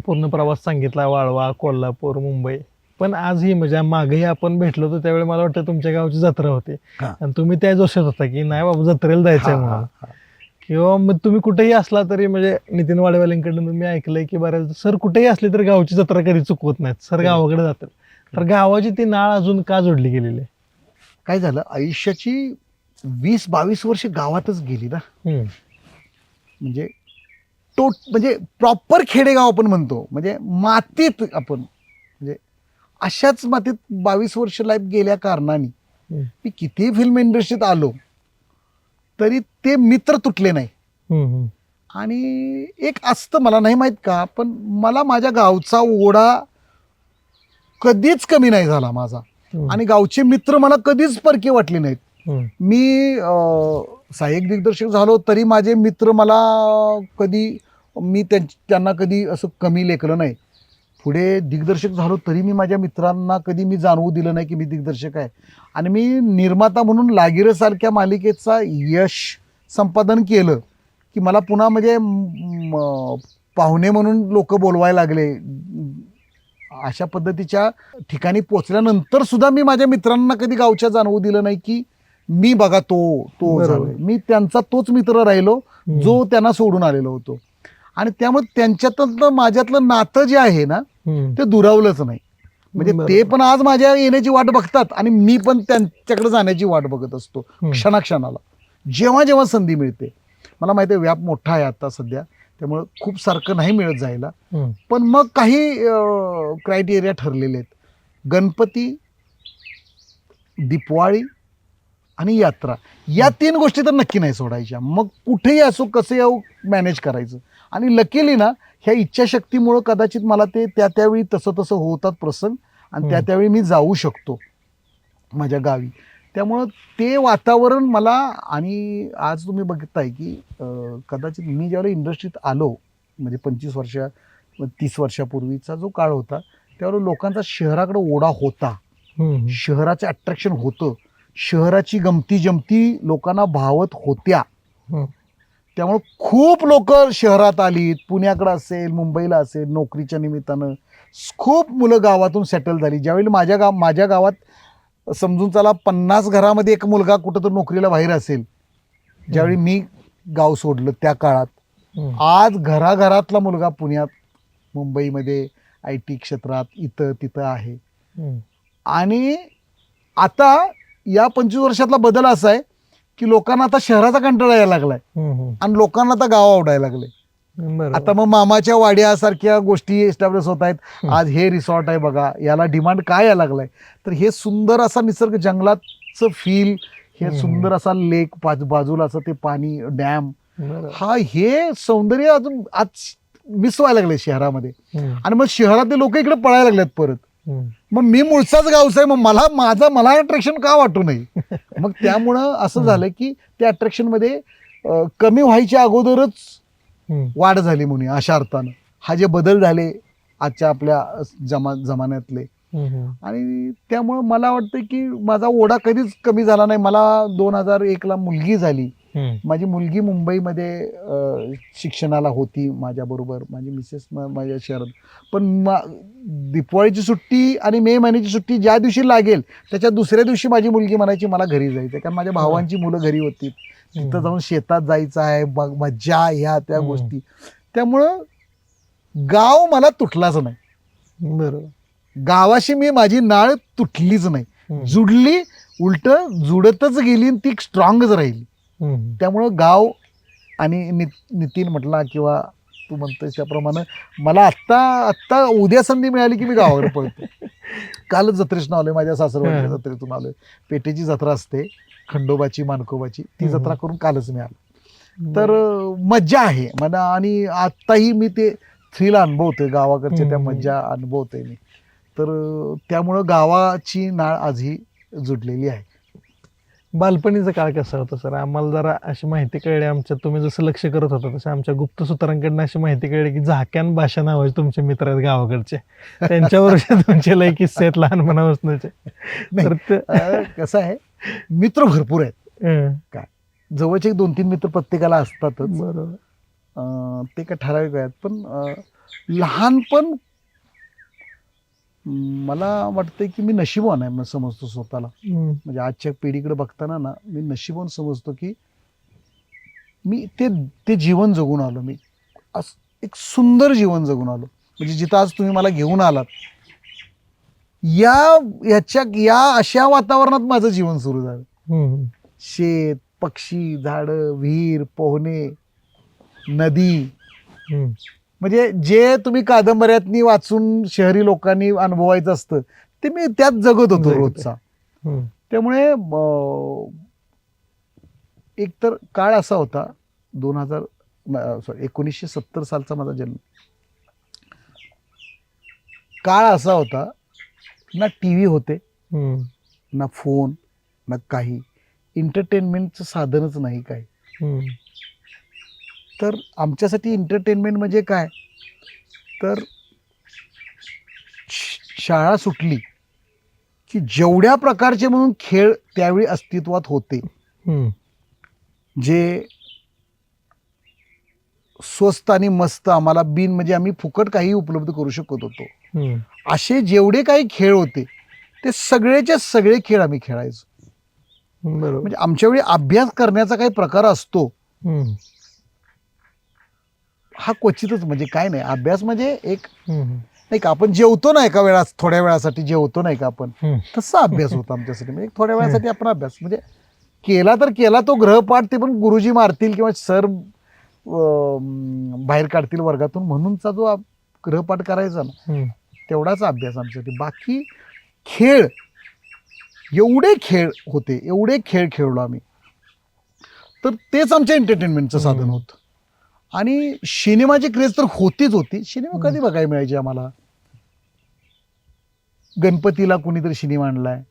पूर्ण प्रवास सांगितला, वाळवा, कोल्हापूर, मुंबई. पण आजही म्हणजे मागेही आपण भेटलो होतो त्यावेळी मला वाटतं तुमच्या गावची जत्रा होती आणि तुम्ही त्या जोशात होता की नाही बाबा जत्रेला जायचंय म्हणून. किंवा मग तुम्ही कुठेही असला तरी म्हणजे नितीन वाडेवालेंकडून मी ऐकलंय की बऱ्याच सर कुठेही असले तरी गावची जत्रा कधी चुकवत नाहीत, सर गावाकडे जातात. तर गावाची ती नाळ अजून का जोडली गेलेली आहे? काय झालं, आयुष्याची 20-22 वर्ष गावातच गेली ना. म्हणजे म्हणजे प्रॉपर खेडेगाव आपण म्हणतो, म्हणजे मातीत आपण, म्हणजे अशाच मातीत 22 वर्ष लाईफ गेल्या कारणाने मी कितीही फिल्म इंडस्ट्रीत आलो तरी ते मित्र तुटले नाही. आणि एक असतं, मला नाही माहित का, पण मला माझ्या गावचा ओढा कधीच कमी नाही झाला माझा. आणि गावचे मित्र मला कधीच परके वाटले नाहीत. मी सहाय्यक दिग्दर्शक झालो तरी माझे मित्र मला कधी, मी त्यांना कधी असं कमी लेखलं नाही. पुढे दिग्दर्शक झालो तरी मी माझ्या मित्रांना कधी मी जाणवू दिलं नाही की मी दिग्दर्शक आहे. आणि मी निर्माता म्हणून लागिरसारख्या मालिकेचा यश संपादन केलं की मला पुन्हा म्हणजे पाहुणे म्हणून लोक बोलवायला लागले. अशा पद्धतीच्या ठिकाणी पोचल्यानंतर सुद्धा मी माझ्या मित्रांना कधी गावच्या जाणवू दिलं नाही की मी बघा तो झालोय. मी त्यांचा तोच मित्र राहिलो जो त्यांना सोडून आलेलो होतो. आणि त्यामुळे त्यांच्यातलं माझ्यातलं नातं जे आहे ना ते दुरावलंच नाही. म्हणजे ते पण आज माझ्या येण्याची वाट बघतात आणि मी पण त्यांच्याकडे जाण्याची वाट बघत असतो क्षणाक्षणाला, जेव्हा जेव्हा संधी मिळते. मला माहिती आहे व्याप मोठा आहे आता सध्या, त्यामुळं खूप सारखं नाही मिळत जायला. पण मग काही क्रायटेरिया ठरलेले आहेत. गणपती, दिपवाळी आणि यात्रा, या 3 गोष्टी तर नक्की नाही सोडायच्या. मग कुठेही असो, कसं येऊ, मॅनेज करायचं. आणि लकीली ना ह्या इच्छाशक्तीमुळं कदाचित मला ते त्यावेळी तसं होतात प्रसंग आणि त्यावेळी मी जाऊ शकतो माझ्या गावी. त्यामुळं ते वातावरण मला, आणि आज तुम्ही बघताय की कदाचित मी ज्यावेळी इंडस्ट्रीत आलो, म्हणजे 25 वर्ष 30 वर्षापूर्वीचा जो काळ होता, त्यावेळी लोकांचा शहराकडे ओढा होता, शहराचं अट्रॅक्शन होतं, शहराची गमती जमती लोकांना भावत होत्या. त्यामुळे खूप लोक शहरात आलीत, पुण्याकडे असेल, मुंबईला असेल, नोकरीच्या निमित्तानं खूप मुलं गावातून सेटल झाली. ज्यावेळी माझ्या गावात समजून चला 50 घरामध्ये एक मुलगा कुठं तर नोकरीला बाहेर असेल, ज्यावेळी मी गाव सोडलं त्या काळात, आज घराघरातला मुलगा पुण्यात, मुंबईमध्ये, IT क्षेत्रात, इथं तिथं आहे. आणि आता या 25 वर्षातला बदल असा आहे की लोकांना आता शहराचा कंटाळा यायला लागलाय आणि लोकांना आता गाव आवडायला लागले. आता मग मामाच्या वाड्यासारख्या गोष्टी एस्टॅब्लिश होत आहेत. आज हे रिसॉर्ट आहे बघा, याला डिमांड काय यायला लागलाय, तर हे सुंदर असा निसर्ग, जंगलाचं फील, हे सुंदर असा लेक, बाजूला असं ते पाणी, डॅम, हे सौंदर्य अजून आज मिस व्हायला लागले शहरामध्ये. आणि मग शहरातले लोक इकडे पळायला लागलेत परत. मग मी मूळचाच गावचा आहे, मग मला अट्रॅक्शन का वाटू नये. मग त्यामुळं असं झालं की त्या अट्रॅक्शन मध्ये कमी व्हायच्या अगोदरच वाढ झाली म्हणून, अशा अर्थानं हा जे बदल झाले आजच्या आपल्या जमान्यातले. आणि त्यामुळं मला वाटतं की माझा ओढा कधीच कमी झाला नाही. मला 2001ला मुलगी झाली. माझी मुलगी मुंबईमध्ये शिक्षणाला होती माझ्याबरोबर, माझी मिसेस माझ्या शहरात. पण दिपवाळीची सुट्टी आणि मे महिन्याची सुट्टी ज्या दिवशी लागेल त्याच्या दुसऱ्या दिवशी माझी मुलगी म्हणायची मला घरी जायचं, कारण माझ्या भावांची मुलं घरी होती, तिथं जाऊन शेतात जायचं आहे, मज्जा, ह्या त्या गोष्टी. त्यामुळं गाव मला तुटलाच नाही. बरोबर, गावाशी माझी नाळ तुटलीच नाही, जुडली, उलट जुडतच गेली, ती स्ट्रॉंगच राहिली. त्यामुळं गाव आणि नितीन म्हटला किंवा तू म्हणतोय त्याप्रमाणे मला आत्ता उद्या संधी मिळाली की मी गावाकडे पळतो. कालच जत्रेतून आलोय, माझ्या सासरवाडीच्या जत्रेतून आलोय. पेटेची जत्रा असते खंडोबाची, मानकोबाची, ती जत्रा करून कालच मी आलो. तर मज्जा आहे मला, आणि आत्ताही मी ते थ्रिल अनुभवतोय, गावाकडच्या त्या मज्जा अनुभवतोय मी. तर त्यामुळं गावाची नाळ आजही जुडलेली आहे. बालपणीचा काळ कसा होता सर? आम्हाला जरा अशी माहिती कळली, आमच्या तुम्ही जसं लक्ष करत होता तसं आमच्या गुप्तसूत्रांकडनं अशी माहिती कळली की झाक्यान भाषा नावाचे तुमचे मित्र आहेत गावाकडचे, त्यांच्यावर तुमचे लय किस्से आहेत लहानपणापासूनचे. तर कसं आहे, मित्र भरपूर आहेत. काय जवळचे 2-3 मित्र प्रत्येकाला असतातच. बरोबर, ते काय ठराविक आहेत. पण लहानपण मला वाटतंय की मी नशिबवान आहे समजतो स्वतःला. म्हणजे आजच्या पिढीकडे बघताना ना मी नशिबवान समजतो की मी ते जीवन जगून आलो. मी एक सुंदर जीवन जगून आलो. म्हणजे जिथं आज तुम्ही मला घेऊन आलात या अशा वातावरणात माझं जीवन सुरू झालं. शेत, पक्षी, झाडं, विहीर, पोहणे, नदी, म्हणजे जे तुम्ही कादंबऱ्यातनी वाचून शहरी लोकांनी अनुभवायचं असतं ते मी त्यात जगत होतो रोजचा. त्यामुळे एक तर काळ असा होता 1970 सालचा माझा जन्म. काळ असा होता ना टीव्ही होते, ना फोन, ना काही एंटरटेनमेंटचं साधनच नाही काय. तर आमच्यासाठी एंटरटेनमेंट म्हणजे काय, तर शाळा सुटली की जेवढ्या प्रकारचे म्हणून खेळ त्यावेळी अस्तित्वात होते, जे स्वस्त आणि मस्त आम्हाला बिन म्हणजे आम्ही फुकट काही उपलब्ध करू शकत होतो, असे जेवढे काही खेळ होते ते सगळेच्या सगळे खेळ आम्ही खेळायचो. म्हणजे आमच्या वेळी अभ्यास करण्याचा काही प्रकार असतो हा क्वचितच. म्हणजे काय नाही, अभ्यास म्हणजे एक नाही का आपण जेवतो ना एका वेळा, थोड्या वेळासाठी जेवतो नाही का आपण, तसा अभ्यास होता आमच्यासाठी. म्हणजे थोड्या वेळासाठी आपण अभ्यास म्हणजे केला तर केला तो ग्रहपाठ, ते पण गुरुजी मारतील किंवा सर बाहेर काढतील वर्गातून म्हणूनचा जो ग्रहपाठ करायचा ना, तेवढाच अभ्यास आमच्यासाठी. बाकी खेळ, एवढे खेळ होते, एवढे खेळ खेळलो आम्ही, तर तेच आमच्या एंटरटेनमेंटचं साधन होतं. आणि सिनेमाची क्रेज तर होतीच होती. सिनेमा कधी बघायला मिळायचे आम्हाला, गणपतीला कुणीतरी सिनेमा आणलाय,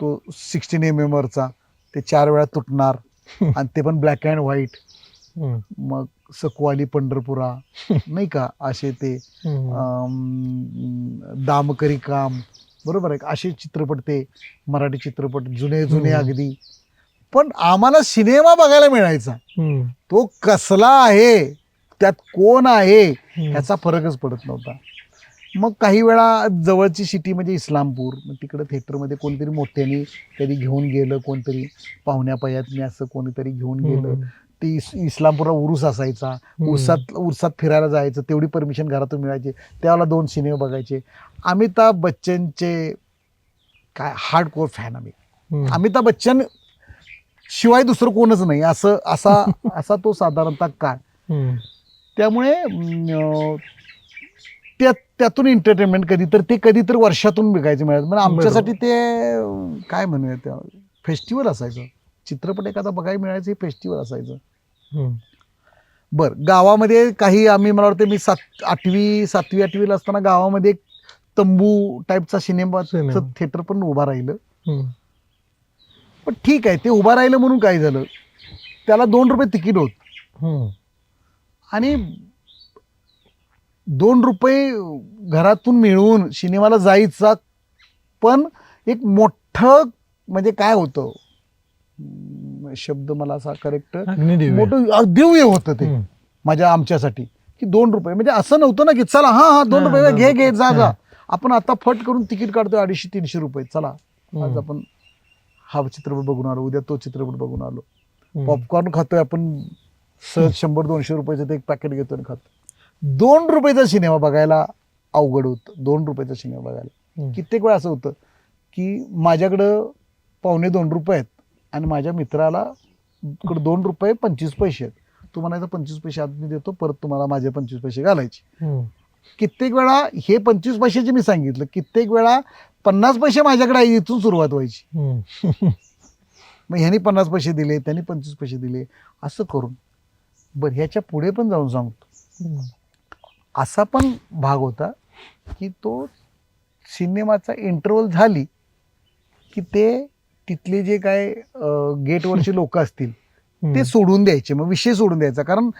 तो 16mm वरचा, ते 4 वेळा तुटणार आणि ते पण ब्लॅक अँड व्हाईट. मग सकवाली पंढरपुरा नाही का, असे ते दामकरी काम, बरोबर आहे, असे चित्रपट, ते मराठी चित्रपट जुने जुने अगदी. पण आम्हाला सिनेमा बघायला मिळायचा, तो कसला आहे, त्यात कोण आहे ह्याचा फरकच पडत नव्हता. मग काही वेळा जवळची सिटी म्हणजे इस्लामपूर, मग तिकडं थिएटरमध्ये कोणतरी मोठ्याने कधी घेऊन गेलं, कोणतरी पाहुण्या पयातनी असं कोणीतरी घेऊन गेलं. ती इस्लामपूरला उरूस असायचा, उरसात फिरायला जायचं, तेवढी परमिशन घरातून मिळायची, त्यावेळेला 2 सिनेमा बघायचे. अमिताभ बच्चनचे काय हार्डकोर फॅन आम्ही. अमिताभ बच्चन शिवाय दुसरं कोणच नाही, असा तो साधारणतः काळ. त्यामुळे त्यातून एंटरटेनमेंट कधी तर वर्षातून बघायचं मिळायचं. म्हणजे आमच्यासाठी ते काय म्हणूया, त्या फेस्टिवल असायचं. चित्रपट एखादा बघायला मिळायचं, हे फेस्टिवल असायचं. बरं, गावामध्ये काही आम्ही, मला वाटतं मी 7वी-8वीला असताना गावामध्ये एक तंबू टाईपचा सिनेमाचं थिएटर पण उभा राहिलं. पण ठीक आहे, ते उभा राहिलं म्हणून काय झालं, त्याला 2 रुपये तिकीट होत आणि 2 रुपये घरातून मिळवून सिनेमाला जायचा. पण एक मोठं म्हणजे काय होतं, शब्द मला असा करेक्ट, मोठं दिव्य होतं ते आमच्यासाठी, की 2 रुपये म्हणजे असं नव्हतं ना की चला हा 2 रुपये घे जा, आपण आता फट करून तिकीट काढतोय 250-300 रुपये, चला आज आपण हा चित्रपट बघून आलो, उद्या तो चित्रपट बघून आलो. पॉपकॉर्न खातोय आपण सहज 100-200 रुपयाचं ते एक पॅकेट घेतो आणि खातो. 2 रुपयाचा सिनेमा बघायला अवघड होतं. 2 रुपयाचा सिनेमा बघायला कित्येक वेळा असं होतं की माझ्याकडं $2.25 रुपये आहेत आणि माझ्या मित्राला 2 रुपये 25 पैसे आहेत. तू म्हणायचं 25 पैसे आज मी देतो, परत तुम्हाला माझे 25 पैसे घालायचे. कित्येक वेळा हे 25 पैशाचे मी सांगितलं, कित्येक वेळा 50 पैसे माझ्याकडे इथून सुरुवात व्हायची. मग ह्यांनी 50 पैसे दिले, त्यांनी 25 पैसे दिले, असं करून. बरं, ह्याच्या पुढे पण जाऊन सांगतो, असा पण भाग होता की तो सिनेमाचा इंटरव्हल झाली की ते तिथले जे काय गेटवरचे लोक असतील ते सोडून द्यायचे, मग विषय सोडून द्यायचा. कारण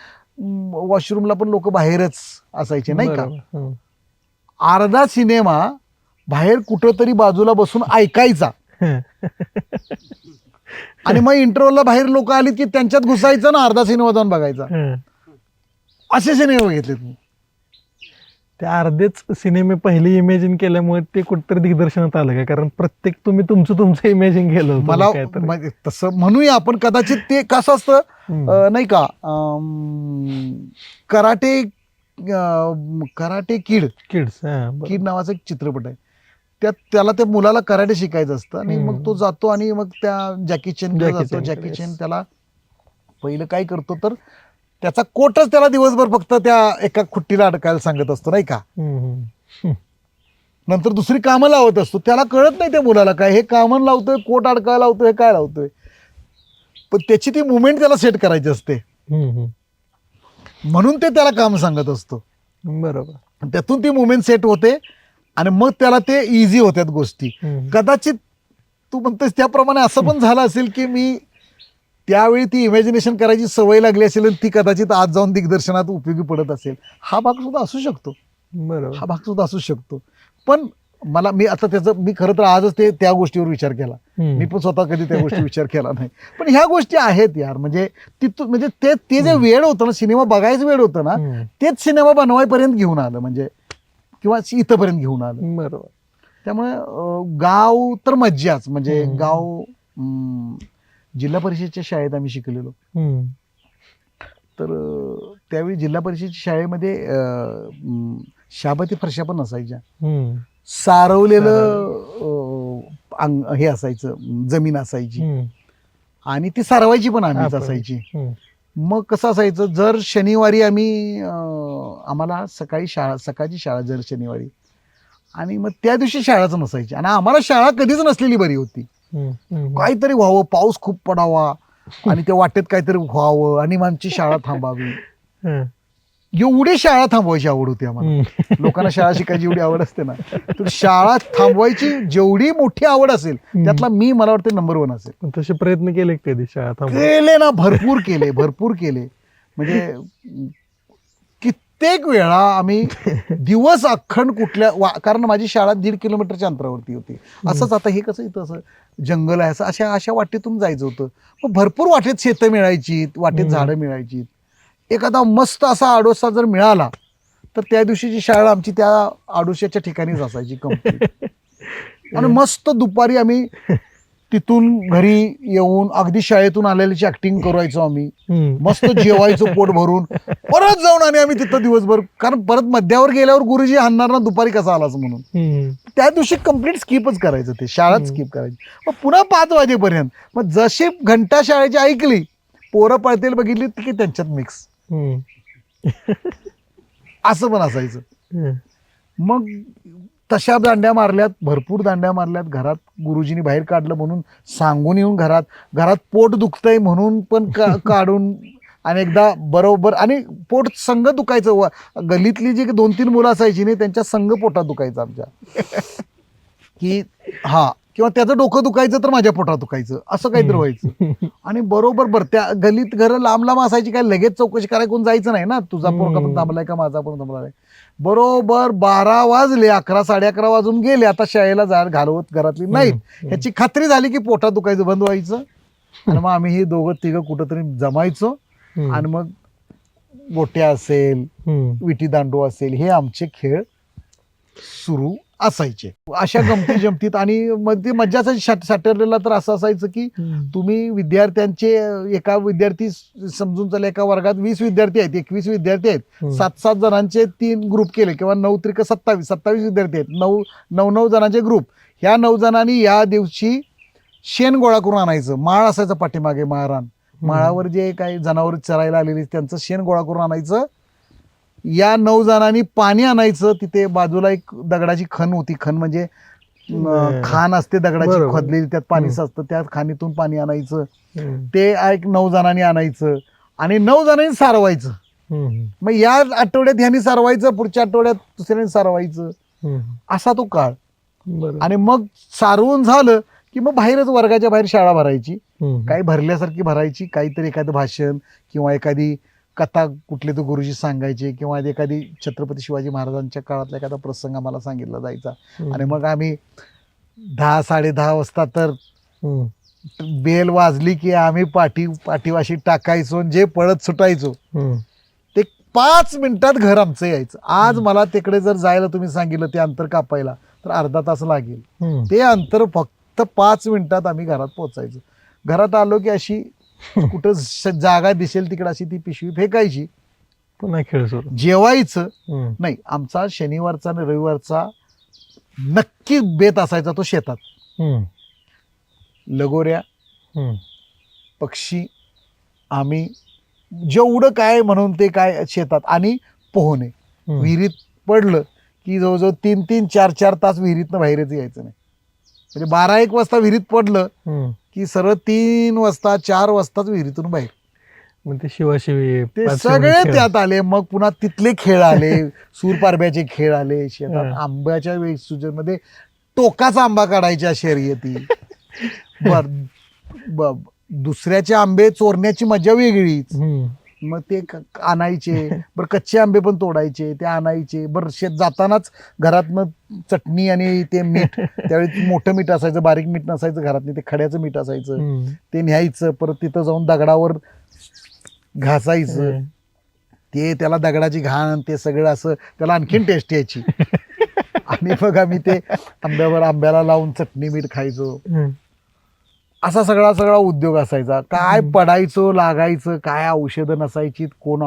वॉशरूमला पण लोक बाहेरच असायचे नाही का. अर्धा सिनेमा बाहेर कुठंतरी बाजूला बसून ऐकायचा आणि मग इंटरव्हलला बाहेर लोक आलीत की त्यांच्यात घुसायचं ना, अर्धा सिनेमा जाऊन बघायचा. असे सिनेमा बघितले तुम्ही. ते अर्धेच सिनेमे पहिले इमॅजिन केल्यामुळे ते कुठेतरी दिग्दर्शनात आलं का? कारण प्रत्येक तुम्ही तुमचं इमॅजिन केलं होतं मला काहीतरी. म्हणजे तसं म्हणूया आपण, कदाचित ते कसं असतं नाही का, कराटे किड किड्स किड नावाचा एक चित्रपट आहे. त्याला त्या मुलाला कराटे शिकायचं असतं आणि मग तो जातो आणि मग त्या जॅकी चेनकडे जातो. जॅकी चेन त्याला पहिलं काय करतो तर त्याचा कोटच त्याला दिवसभर फक्त त्या एका खुट्टीला अडकायला सांगत असतो नाही का. नंतर दुसरी कामं लावत असतो. त्याला कळत नाही त्या मुलाला काय हे कामं लावतोय, कोट अडकायला लावतोय, हे काय लावतोय. पण त्याची ती मुवमेंट त्याला सेट करायची असते, म्हणून ते त्याला काम सांगत असतो. बरोबर. त्यातून ती मुवमेंट सेट होते आणि मग त्याला ते इझी होत्यात गोष्टी. कदाचित तू म्हणतोस त्याप्रमाणे असं पण झालं असेल की मी त्यावेळी ती इमॅजिनेशन करायची सवय लागली असेल आणि ती कदाचित आज जाऊन दिग्दर्शनात उपयोगी पडत असेल. हा भाग सुद्धा असू शकतो. बरोबर. हा भाग सुद्धा असू शकतो. पण मी खरं तर आजच त्या गोष्टीवर विचार केला. मी पण स्वतः कधी त्या गोष्टी विचार केला नाही. पण ह्या गोष्टी आहेत यार. म्हणजे तिथून म्हणजे ते जे वेळ होतं ना, सिनेमा बघायचं वेळ होतं ना, तेच सिनेमा बनवायपर्यंत घेऊन आलं, म्हणजे किंवा इथंपर्यंत घेऊन आलं. बरोबर. त्यामुळे गाव तर मज्जाच. म्हणजे गाव जिल्हा परिषदेच्या शाळेत आम्ही शिकलेलो. तर त्यावेळी जिल्हा परिषदेच्या शाळेमध्ये शाबती फरशा पण नसायच्या. सारवलेलं हे असायचं, जमीन असायची आणि ती सारवायची पण आम्हीच असायची. मग कसं असायचं, जर शनिवारी आम्हाला सकाळची शाळा जर शनिवारी, आणि मग त्या दिवशी शाळाच नसायची आणि आम्हाला शाळा कधीच नसलेली बरी होती. काहीतरी व्हावं, पाऊस खूप पडावा आणि त्या वाटेत काहीतरी व्हावं आणि आमची शाळा थांबावी, एवढी शाळा थांबवायची आवड होती आम्हाला. लोकांना शाळा शिकायची एवढी आवड असते ना, तर शाळा थांबवायची जेवढी मोठी आवड असेल त्यातला मला वाटतं नंबर 1 असेल. तसे प्रयत्न केले कधी शाळा केले ना, भरपूर केले. म्हणजे कित्येक वेळा आम्ही दिवस अखंड कारण माझी शाळा 1.5 किलोमीटरच्या अंतरावरती होती. असंच आता हे कसं इथं असं जंगल आहे, असं अशा वाटेतून जायचं होतं. मग भरपूर वाटेत शेतं मिळायची, वाटेत झाडं मिळायची. एखादा मस्त असा आडोसा जर मिळाला तर त्या दिवशीची शाळा आमची त्या आडोशाच्या ठिकाणीच असायची कंप्लीट. आणि मस्त दुपारी आम्ही तिथून घरी येऊन अगदी शाळेतून आलेल्याची ऍक्टिंग करायचो आम्ही. मस्त जेवायचो पोट भरून, परत जाऊन आणि आम्ही तिथं दिवसभर, कारण परत मध्यावर गेल्यावर गुरुजी हाणणार ना दुपारी कसा आलाच म्हणून. त्या दिवशी कंप्लीट स्किपच करायचं, ते शाळाच स्किप करायची. मग पुन्हा 5 वाजेपर्यंत, मग जशी घंटा शाळेची ऐकली, पोरं पळतेल बघितली की त्यांच्यात मिक्स, असं पण असायचं. मग तशा दांड्या मारल्यात, भरपूर दांड्या मारल्यात. घरात गुरुजींनी बाहेर काढलं म्हणून सांगून येऊन घरात पोट दुखतंय म्हणून पण काढून, आणि एकदा बरोबर, आणि पोट संघ दुखायचं. गल्लीतली जी 2-3 मुलं असायची नाही त्यांच्या संघ पोटात दुखायचं आमच्या, की किंवा त्याचं डोकं दुखायचं तर माझ्या पोटात दुखायचं, असं काहीतरी व्हायचं. आणि बरोबर त्या गल्लीत घरं लांब असायची, काय लगेच चौकशी करायला कोण जायचं नाही ना, तुझा पोरका पण थांबलाय का, माझा पण थांबलाय. बरोबर 12 वाजले, 11, 11:30 वाजून गेले. आता शाळेला घालवत घरातली नाही, ह्याची खात्री झाली की पोटात दुखायचं बंद व्हायचं. आणि मग आम्ही हे 2-3 कुठंतरी जमायचो आणि मग गोट्या असेल, विटी दांडू असेल, हे आमचे खेळ सुरू असायचे. अशा गमती जमतीत. आणि मग ती मज्जा असायची. सॅटर्डेला तर असं असायचं की तुम्ही विद्यार्थ्यांचे, एका विद्यार्थी समजून चला एका वर्गात 20 विद्यार्थी आहेत, 21 विद्यार्थी आहेत, 7-7 जणांचे 3 ग्रुप केले, किंवा 9 त्रिक 27 विद्यार्थी आहेत, 9 जणांचे ग्रुप. ह्या 9 जणांनी या दिवशी शेण गोळा करून आणायचं. माळ असायचं पाठीमागे, माळरान, माळावर जे काही जनावर चरायला आलेली त्यांचं शेण गोळा करून आणायचं. या 9 जणांनी पाणी आणायचं. तिथे बाजूला एक दगडाची खण होती. खण म्हणजे खाण असते दगडाची खोदलेली, त्यात पाणी साचतं, त्या खाणीतून पाणी आणायचं. ते एक 9 जणांनी आणायचं आणि 9 जणांनी सारवायचं. मग या आठवड्यात ह्यांनी सारवायचं, पुढच्या आठवड्यात दुसऱ्याने सारवायचं, असा तो काळ. आणि मग सारवून झालं की मग बाहेरच, वर्गाच्या बाहेर शाळा भरायची. काही भरल्यासारखी भरायची, काहीतरी एखादं भाषण किंवा एखादी कथा कुठले तर गुरुजी सांगायचे, किंवा एखादी छत्रपती शिवाजी महाराजांच्या काळातला एखादा प्रसंग आम्हाला सांगितला जायचा. आणि मग आम्ही 10-10:30 वाजता तर बेल वाजली की आम्ही पाठीवाशी टाकायचो, जे पळत सुटायचो. ते 5 मिनिटात घर आमचं यायचं. आज मला तिकडे जर जायला तुम्ही सांगितलं ते अंतर कापायला तर अर्धा तास लागेल. ते अंतर फक्त 5 मिनिटात आम्ही घरात पोहोचायचो. घरात आलो की अशी कुठं जागा दिसेल तिकडे अशी ती पिशवी फेकायची, पुन्हा खेळ सुरू. जेवायचं नाही. आमचा शनिवारचा आणि रविवारचा नक्की बेत असायचा तो शेतात. लगोऱ्या, पक्षी, आम्ही जेवढं काय म्हणून ते काय शेतात, आणि पोहणे. विहिरीत पडलं की जवळजवळ 3-3, 4-4 तास विहिरीतनं बाहेरच यायचं नाही. म्हणजे 12-1 वाजता विहिरीत पडलं की सरळ 3 वाजता 4 वाजताच विहिरीतून बाहेर. मग ते शिवाशिवी ते सगळे त्यात आले. मग पुन्हा तिथले खेळ आले, सूरपारब्याचे खेळ आले. शेतात आंब्याच्या मध्ये टोकाचा आंबा काढायच्या शर्यती. दुसऱ्याचे आंबे चोरण्याची मजा वेगळीच. मग ते आणायचे. बरं कच्चे आंबे पण तोडायचे, ते आणायचे. बरं शेत जातानाच घरातनं चटणी आणि ते मीठ, त्यावेळी मोठं मीठ असायचं, बारीक मीठ नसायचं घरातनं, ते खड्याचं मीठ असायचं, ते न्यायचं. परत तिथं जाऊन दगडावर घासायचं. ते त्याला दगडाची घाण ते सगळं असं त्याला आणखीन टेस्ट यायची. आणि मग आम्ही ते आंब्याला लावून चटणी मीठ खायचो. असा सगळा उद्योग असायचा. काय पडायचो, लागायचं, काय औषधं नसायची. कोण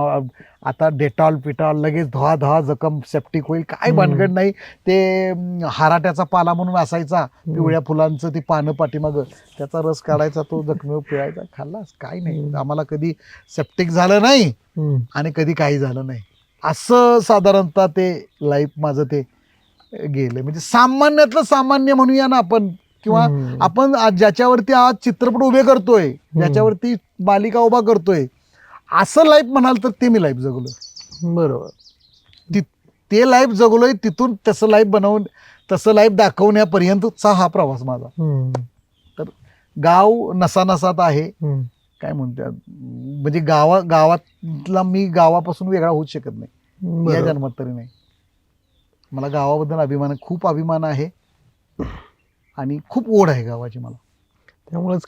आता डेटॉल पिटॉल लगेच धुवा जखम सेप्टिक होईल, काय भानगड नाही. ते हराट्याचा पाला म्हणून असायचा, पिवळ्या फुलांचं ती पानं पाठीमागं, त्याचा रस काढायचा, तो जखमेवर पिळायचा, खाल्लास काय नाही. आम्हाला कधी सेप्टिक झालं नाही आणि कधी काही झालं नाही. असं साधारणतः ते लाईफ माझं ते गेलं. म्हणजे सामान्यातलं सामान्य म्हणूया ना आपण, किंवा आपण ज्याच्यावरती आज चित्रपट उभे करतोय, ज्याच्यावरती मालिका उभा करतोय, असं लाईफ म्हणाल तर ते मी लाईफ जगलोय. बरोबर. ते लाईफ जगलोय. तिथून तसं लाईफ बनवून तसं लाईफ दाखवण्यापर्यंतचा हा प्रवास माझा. तर गाव नसानसात आहे, काय म्हणतात, म्हणजे गावातला मी गावापासून वेगळा होऊच शकत नाही या जन्मात तरी नाही. मला गावाबद्दल अभिमान, खूप अभिमान आहे आणि खूप ओढ आहे गावाची मला. त्यामुळेच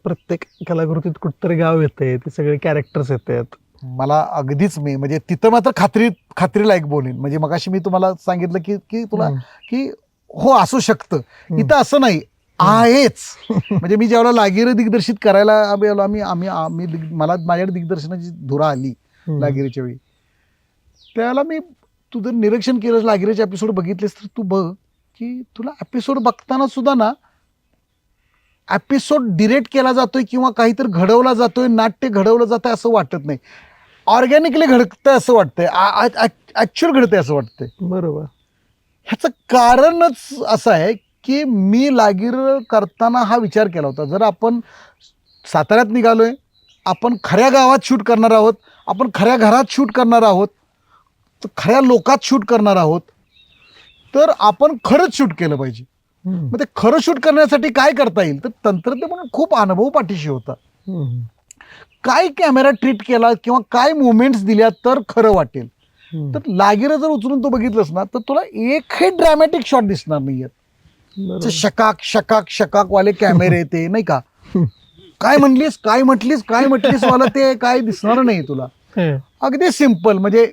प्रत्येक कलाकृतीत कुठतरी गाव येते, ते सगळे कॅरेक्टर्स येतात. मला अगदीच म्हणजे तिथं मात्र खात्री लायक बोलेन. म्हणजे मगाशी मी तुम्हाला सांगितलं की तुला की हो असू शकतं, इथं असं नाही आहेच. म्हणजे मी ज्यावेळेला लागिरे दिग्दर्शित करायला आम्ही मला माझ्याकडे दिग्दर्शनाची धुरा आली लागिरीच्या वेळी, त्यावेळेला मी तुझं निरीक्षण केलं, लागिरेचे एपिसोड बघितलेस तर तू बघ की तुला एपिसोड बघताना सुद्धा ना एपिसोड डिरेक्ट केला जातोय किंवा काहीतरी घडवला जातोय, नाट्य घडवलं जातंय असं वाटत नाही. ऑर्गॅनिकली घडतंय असं वाटतंय, ऍक्च्युअल घडतंय असं वाटतंय. बरोबर. ह्याचं कारणच असं आहे की मी लागीर करताना हा विचार केला होता, जर आपण साताऱ्यात निघालोय, आपण खऱ्या गावात शूट करणार आहोत, आपण खऱ्या घरात शूट करणार आहोत, खऱ्या लोकात शूट करणार आहोत, तर आपण खरंच शूट केलं पाहिजे. मग ते खरं शूट करण्यासाठी काय करता येईल, तर तंत्रज्ञ म्हणून खूप अनुभव पाठीशी होता. काय कॅमेरा ट्रीट केला किंवा काय मुवमेंट्स दिल्या तर खरं वाटेल. तर लागिरं जर उचलून तो बघितलंस ना तर तुला एकही ड्रॅमॅटिक शॉट दिसणार नाहीयेत. शकाक वाले कॅमेरे ते नाही का, काय म्हटलीस वाला ते काय दिसणार नाही तुला. अगदी सिम्पल, म्हणजे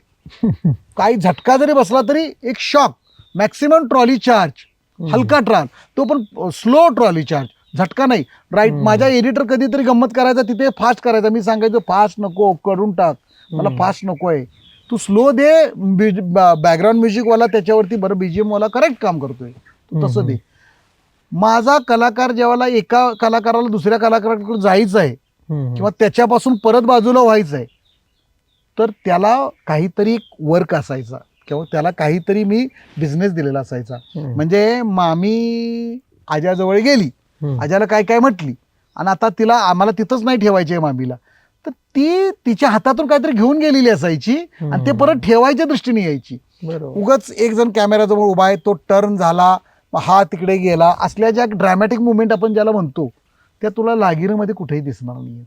काही झटका जरी बसला तरी एक शॉक, मॅक्सिमम ट्रॉली चार्ज, हलका ट्राल, तो पण स्लो ट्रॉली चार्ज, झटका नाही. राईट. माझा एडिटर कधीतरी गंमत करायचा, तिथे फास्ट करायचा, मी सांगायचो फास्ट नको, करून टाक, मला फास्ट नको आहे, तू स्लो दे. बॅकग्राऊंड म्युझिकवाला त्याच्यावरती बरं बीजीएम वाला करेक्ट काम करतोय, तू तसं दे. माझा कलाकार जेव्हा एका कलाकाराला दुसऱ्या कलाकाराकडे जायचं आहे किंवा त्याच्यापासून परत बाजूला व्हायचं आहे, तर त्याला काहीतरी वर्क असायचा किंवा त्याला काहीतरी मी बिझनेस दिलेला असायचा. म्हणजे मामी आज्याजवळ गेली, आज्याला काय काय म्हटली आणि आता आम्हाला तिथंच नाही ठेवायची आहे मामीला, तर ती तिच्या हातातून काहीतरी घेऊन गेलेली असायची आणि ते परत ठेवायच्या दृष्टीने यायची. उगाच एक जण कॅमेराजवळ उभा आहे, तो टर्न झाला, हा तिकडे गेला, असल्या ज्या ड्रॅमॅटिक मुवमेंट आपण ज्याला म्हणतो त्या तुला लागिरीमध्ये कुठेही दिसणार नाहीये.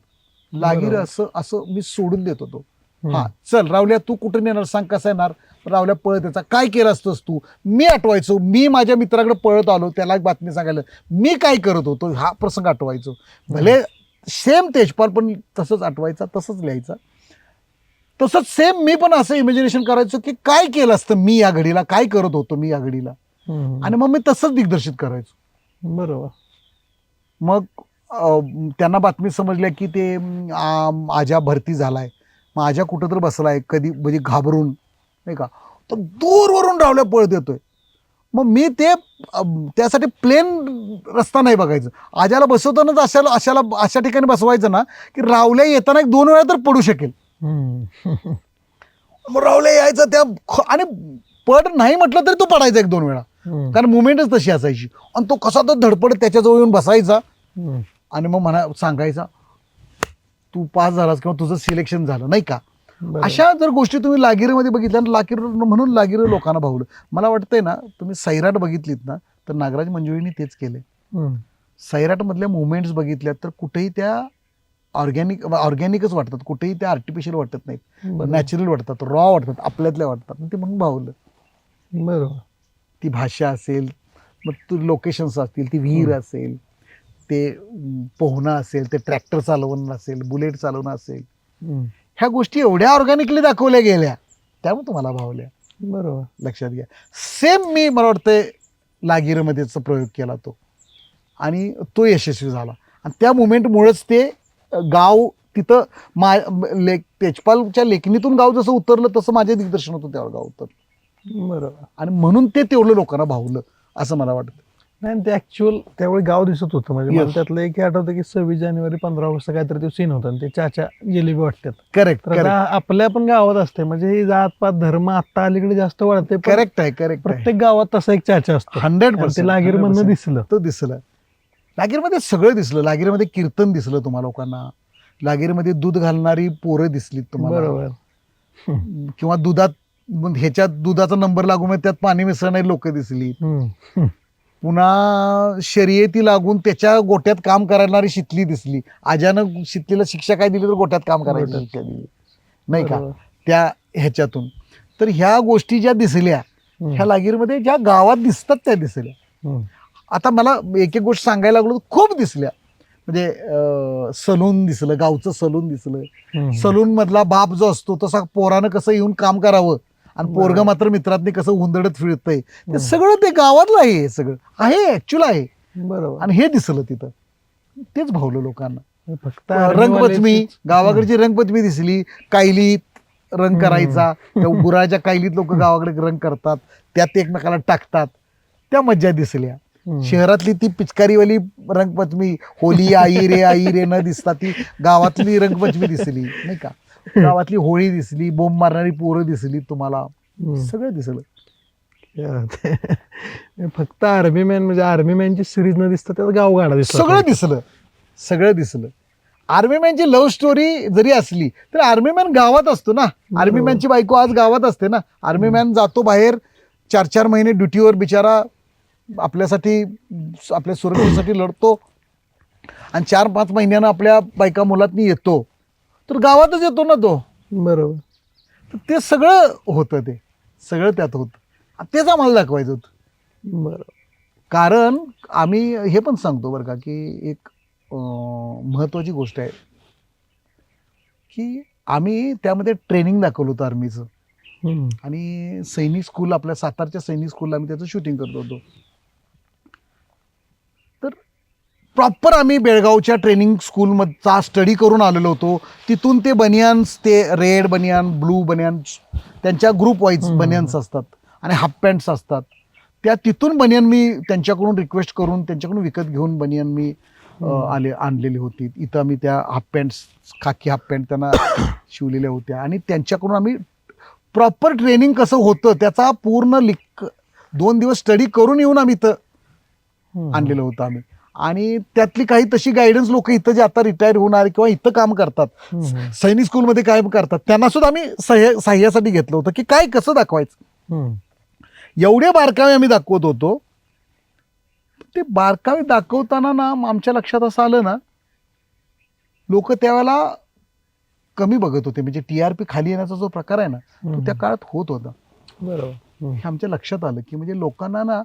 लागिर असं मी सोडून देत होतो. हा चल रावल्या, तू कुठे येणार सांग, कसा येणार, रावल्या पळत यायचा, काय केलं असतंस तू, मी आठवायचो, मी माझ्या मित्राकडे पळत आलो, त्याला एक बातमी सांगायला मी काय करत होतो, हा प्रसंग आठवायचो. भले सेम तेजपाल पण तसंच आठवायचा, तसंच लिहायचा. तसंच सेम मी पण असं इमॅजिनेशन करायचो की काय केलं असतं मी या घडीला, काय करत होतो मी या घडीला, आणि मग मी तसंच दिग्दर्शित करायचो. बरोबर. मग त्यांना बातमी समजल्या की ते आजा भरती झालाय, मग आजा कुठं तर बसलाय कधी म्हणजे घाबरून नाही का, तर दूरवरून रावल्या पळत येतोय. मग मी ते त्यासाठी प्लेन रस्ता नाही बघायचं, आजाला बसवतानाच अशा ठिकाणी बसवायचं ना की रावल्या येताना 1-2 वेळा तर पडू शकेल. मग रावल्या यायचं त्या आणि पड नाही म्हटलं तरी तो पडायचा 1-2 वेळा, कारण मुवमेंटच तशी असायची. आणि तो कसा तर धडपड त्याच्याजवळ येऊन बसायचा आणि मग सांगायचा तू पास झालास किंवा तुझं सिलेक्शन झालं नाही का. अशा जर गोष्टी तुम्ही लागिरीमध्ये बघितल्या, म्हणून लागिरी लोकांना भावलं. मला वाटतंय ना, तुम्ही सैराट बघितलीत ना तर नागराज मंजुळेंनी तेच केले. सैराट मधल्या मुवमेंट्स बघितल्या तर कुठेही त्या ऑर्गॅनिकच वाटतात, कुठेही त्या आर्टिफिशियल वाटत नाहीत, नॅचरल वाटतात, रॉ वाटतात, आपल्यातल्या वाटतात. ते म्हणून भावलं. बरोबर. ती भाषा असेल, मग लोकेशन्स असतील, ती विहीर असेल, ते पोहणं असेल, ते ट्रॅक्टर चालवणं असेल, बुलेट चालवणं असेल, ह्या गोष्टी एवढ्या ऑर्गॅनिकली दाखवल्या गेल्या त्यामुळे तुम्हाला भावल्या. बरोबर. लक्षात घ्या. सेम मी मला वाटतंय लागिरीमध्येच प्रयोग केला तो, आणि तो यशस्वी झाला. आणि त्या मुवमेंटमुळेच ते गाव तिथं तेजपालच्या लेखणीतून गाव जसं उतरलं तसं माझ्या दिग्दर्शनातून त्यावर गाव उतरलं. बरोबर. आणि म्हणून ते तेवढं लोकांना भावलं असं मला वाटतं. नाही, ते ऍक्च्युअल त्यावेळी गाव दिसत होतं. म्हणजे Yes. मला त्यातलं एक आठवतं की 26 जानेवारी 15 ऑगस्ट काहीतरी ते सीन होता आणि ते चाचा जिलेबी वाटतात. करेक्ट तर आता आपल्या पण गावात असते, म्हणजे ही जातपात धर्म आता अलीकडे जास्त वाढते. करेक्ट आहे. प्रत्येक गावात तसा एक चाचा असतो. 100%. ते लागिरीमधनं दिसलं. तो दिसलं. लागिरीमध्ये सगळं दिसलं. लागिरीमध्ये कीर्तन दिसलं तुम्हाला लोकांना, लागिरीमध्ये दूध घालणारी पोरं दिसलीत तुम्हाला. बरोबर. किंवा ह्याच्यात दुधाचा नंबर लागून त्यात पाणी मिसळणारी लोक दिसली. पुन्हा शर्यती लागून त्याच्या गोट्यात काम करणारी शितली दिसली. आजानं शितलीला शिक्षा काय दिली तर गोट्यात काम करायची शिक्षा दिली नाही का, त्या ह्याच्यातून. तर ह्या गोष्टी ज्या दिसल्या ह्या लागिरीमध्ये ज्या गावात दिसतात त्या दिसल्या. आता मला एक गोष्ट सांगायला लागलो तर खूप दिसल्या. म्हणजे सलून दिसलं, गावचं सलून दिसलं. सलून मधला बाप जो असतो तसा पोरानं कसं येऊन काम करावं आणि पोरग मात्र मित्रांनी कसं हुंदडत फिरतंय, ते सगळं ते गावातलं आहे. हे सगळं आहे, ऍक्च्युअल आहे. बरोबर. आणि हे दिसलं तिथं, तेच भावलं लोकांना. फक्त रंगपंचमी, गावाकडची रंगपंचमी दिसली. कायलीत रंग करायचा, त्या गुराच्या कायलीत लोक गावाकडे रंग करतात, त्यात एकमेकाला टाकतात, त्या मज्जा दिसल्या. शहरातली ती पिचकारीवाली रंगपंचमी, होली आई रे न दिसता ती गावातली रंगपंचमी दिसली नाही का. गावातली होळी दिसली, बोंब मारणारी पोरं दिसली तुम्हाला, सगळं दिसलं. फक्त आर्मी मॅन, म्हणजे आर्मी मॅनची सिरीज न दिसतं त्यात गावगाडा दिसलं. सगळं दिसलं. आर्मी मॅनची लव्ह स्टोरी जरी असली तर आर्मी मॅन गावात असतो ना. आर्मी मॅनची बायको आज गावात असते ना. आर्मी मॅन जातो बाहेर 4-4 महिने ड्युटीवर, बिचारा आपल्यासाठी, आपल्या सुरक्षेसाठी लढतो, आणि 4-5 महिन्यानं आपल्या बायका मुलातनी येतो, तर गावातच येतो ना तो. बरोबर. तर ते सगळं होतं, ते सगळं त्यात होतं. तेच आम्हाला दाखवायचं होतं. बरोबर. कारण आम्ही हे पण सांगतो बरं का की एक महत्वाची गोष्ट आहे की आम्ही त्यामध्ये ट्रेनिंग दाखवलं होतं आर्मीचं. आणि सैनिक स्कूल, आपल्या सातारच्या सैनिक स्कूलला आम्ही त्याचं शूटिंग करत होतो. तर प्रॉपर आम्ही बेळगावच्या ट्रेनिंग स्कूलचा स्टडी करून आलेलो होतो. तिथून ते बनियान्स, ते रेड बनियान, ब्लू बनियान, त्यांच्या ग्रुप वाईज बनियान्स असतात आणि हाफ पॅन्ट्स असतात. त्या तिथून बनियान मी त्यांच्याकडून रिक्वेस्ट करून त्यांच्याकडून विकत घेऊन बनियान मी आणलेली होती. इथं आम्ही त्या हाफ पॅन्ट्स, खाकी हाफ पॅन्ट त्यांना शिवलेल्या होत्या, आणि त्यांच्याकडून आम्ही प्रॉपर ट्रेनिंग कसं होतं त्याचा पूर्ण 2 दिवस स्टडी करून येऊन आम्ही इथं आणलेलं होतं आम्ही. आणि त्यातली काही तशी गायडन्स लोक इथं जे आता रिटायर होऊन आले किंवा इथं काम करतात, सैनिक स्कूलमध्ये काम करतात, त्यांना सुद्धा आम्ही सहाय्यासाठी घेतलं होतं की काय कसं दाखवायचं. एवढे बारकावे आम्ही दाखवत होतो. ते बारकावे दाखवताना ना आमच्या लक्षात असं आलं ना, लोक त्यावेळेला कमी बघत होते. म्हणजे TRP खाली येण्याचा जो प्रकार आहे ना, तो त्या काळात होत होता. बरोबर. हे आमच्या लक्षात आलं की म्हणजे लोकांना ना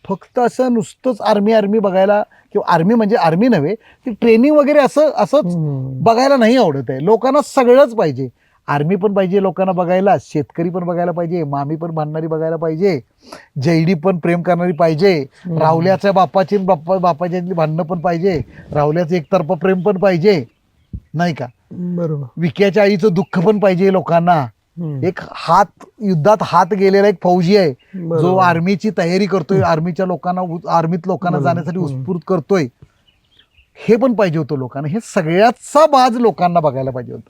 फक्त असं नुसतंच आर्मी बघायला, किंवा आर्मी म्हणजे आर्मी नव्हे, ती ट्रेनिंग वगैरे असंच बघायला नाही आवडत आहे. लोकांना सगळंच पाहिजे. आर्मी पण पाहिजे लोकांना बघायला, शेतकरी पण बघायला पाहिजे, मामी पण भांडणारी बघायला पाहिजे, जैडी पण प्रेम करणारी पाहिजे, राहुल्याच्या बापाची बापाची भांडणं पण पाहिजे, राहुल्याचं एकतर्फा प्रेम पण पाहिजे, नाही का? बरोबर. विक्याच्या आईचं दुःख पण पाहिजे लोकांना. एक युद्धात हात गेलेला एक फौजी आहे जो आर्मीची तयारी करतोय, आर्मीत लोकांना जाण्यासाठी उत्स्फूर्त करतोय, हे पण पाहिजे होतं लोकांना. हे सगळ्याचा बाज लोकांना बघायला पाहिजे होतं.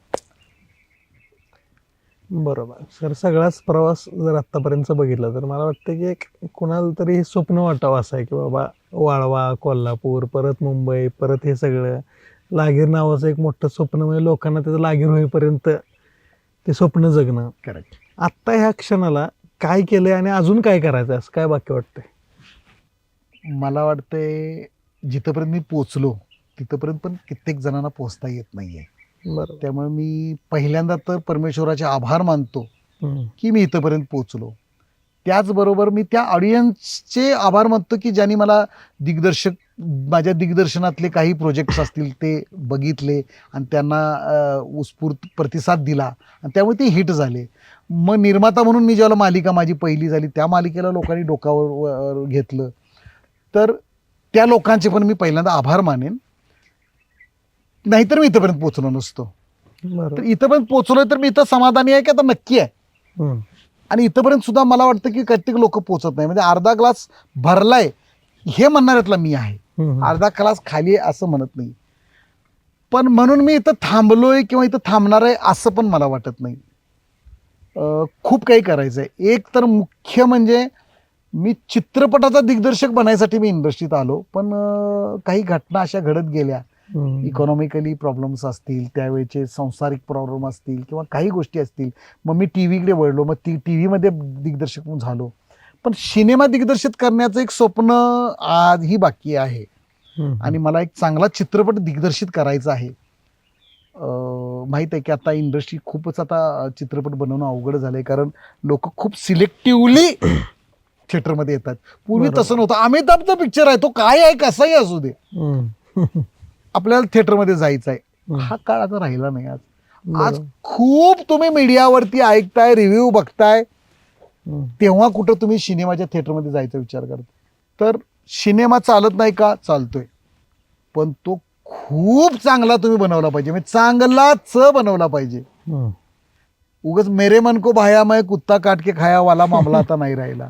बरोबर सर. सगळाच प्रवास जर आतापर्यंत बघितला तर मला वाटतं की एक कुणाला तरी हे स्वप्न वाटावं असं आहे की बाबा वाळवा, कोल्हापूर, परत मुंबई, परत हे सगळं लागीर नावाचं एक मोठं स्वप्न, म्हणजे लोकांना त्याचं लागीर होईपर्यंत ते स्वप्न जगणं. करेक्ट. आत्ता ह्या क्षणाला काय केलंय आणि अजून काय करायचं असं काय बाकी वाटतंय? मला वाटतंय जिथपर्यंत मी पोचलो तिथपर्यंत पण कित्येक जणांना पोचता येत नाहीये. बरोबर. त्यामुळे मी पहिल्यांदा तर परमेश्वराचे आभार मानतो की मी इथंपर्यंत पोचलो. त्याचबरोबर मी त्या ऑडियन्सचे आभार मानतो की ज्यांनी मला माझ्या दिग्दर्शनातले काही प्रोजेक्ट्स असतील ते बघितले आणि त्यांना उत्स्फूर्त प्रतिसाद दिला आणि त्यामुळे ते हिट झाले. मग निर्माता म्हणून मी ज्याला मालिका माझी पहिली झाली त्या मालिकेला लोकांनी डोकावर घेतलं, तर त्या लोकांचे पण मी पहिल्यांदा आभार मानेन. नाहीतर मी इथंपर्यंत पोचलो नसतो. तर इथंपर्यंत पोचलोय तर मी इथं समाधानी आहे की आता नक्की आहे. आणि इथंपर्यंत सुद्धा मला वाटतं की कित्येक लोक पोचत नाही, म्हणजे अर्धा ग्लास भरलाय हे म्हणणाऱ्यातला मी आहे, अर्धा ग्लास खाली आहे असं म्हणत नाही. पण म्हणून मी इथं थांबलोय किंवा इथं थांबणार आहे असं पण मला वाटत नाही. खूप काही करायचं आहे. एक तर मुख्य म्हणजे मी चित्रपटाचा दिग्दर्शक बनायसाठी मी इंडस्ट्रीत आलो, पण काही घटना अशा घडत गेल्या, इकॉनॉमिकली प्रॉब्लेम्स असतील, त्यावेळेचे सांसारिक प्रॉब्लेम असतील किंवा काही गोष्टी असतील, मग मी टीव्हीकडे वळलो, मग टीव्हीमध्ये दिग्दर्शक म्हणून झालो. पण सिनेमा दिग्दर्शित करण्याचं एक स्वप्न आजही बाकी आहे आणि मला एक चांगला चित्रपट दिग्दर्शित करायचा आहे. माहित आहे की आता इंडस्ट्री खूपच आता चित्रपट बनवणं अवघड झालंय, कारण लोक खूप सिलेक्टिव्हली थिएटरमध्ये येतात. पूर्वी तसं नव्हतं. अमिताभचा पिक्चर आहे तो काय आहे कसाही असू दे, आपल्याला थिएटरमध्ये जायचं आहे. हा काळ आता राहिला नाही. आज खूप तुम्ही मीडियावरती ऐकताय, रिव्ह्यू बघताय, तेव्हा कुठं तुम्ही सिनेमाच्या थिएटरमध्ये जायचा विचार करता. तर सिनेमा चालत नाही का? चालतोय, पण तो खूप चांगला तुम्ही बनवला पाहिजे, म्हणजे चांगलाच बनवला पाहिजे. उगाच मेरे मन को भाया मैं कुत्ता काट के खाया वाला मामला आता नाही राहिला.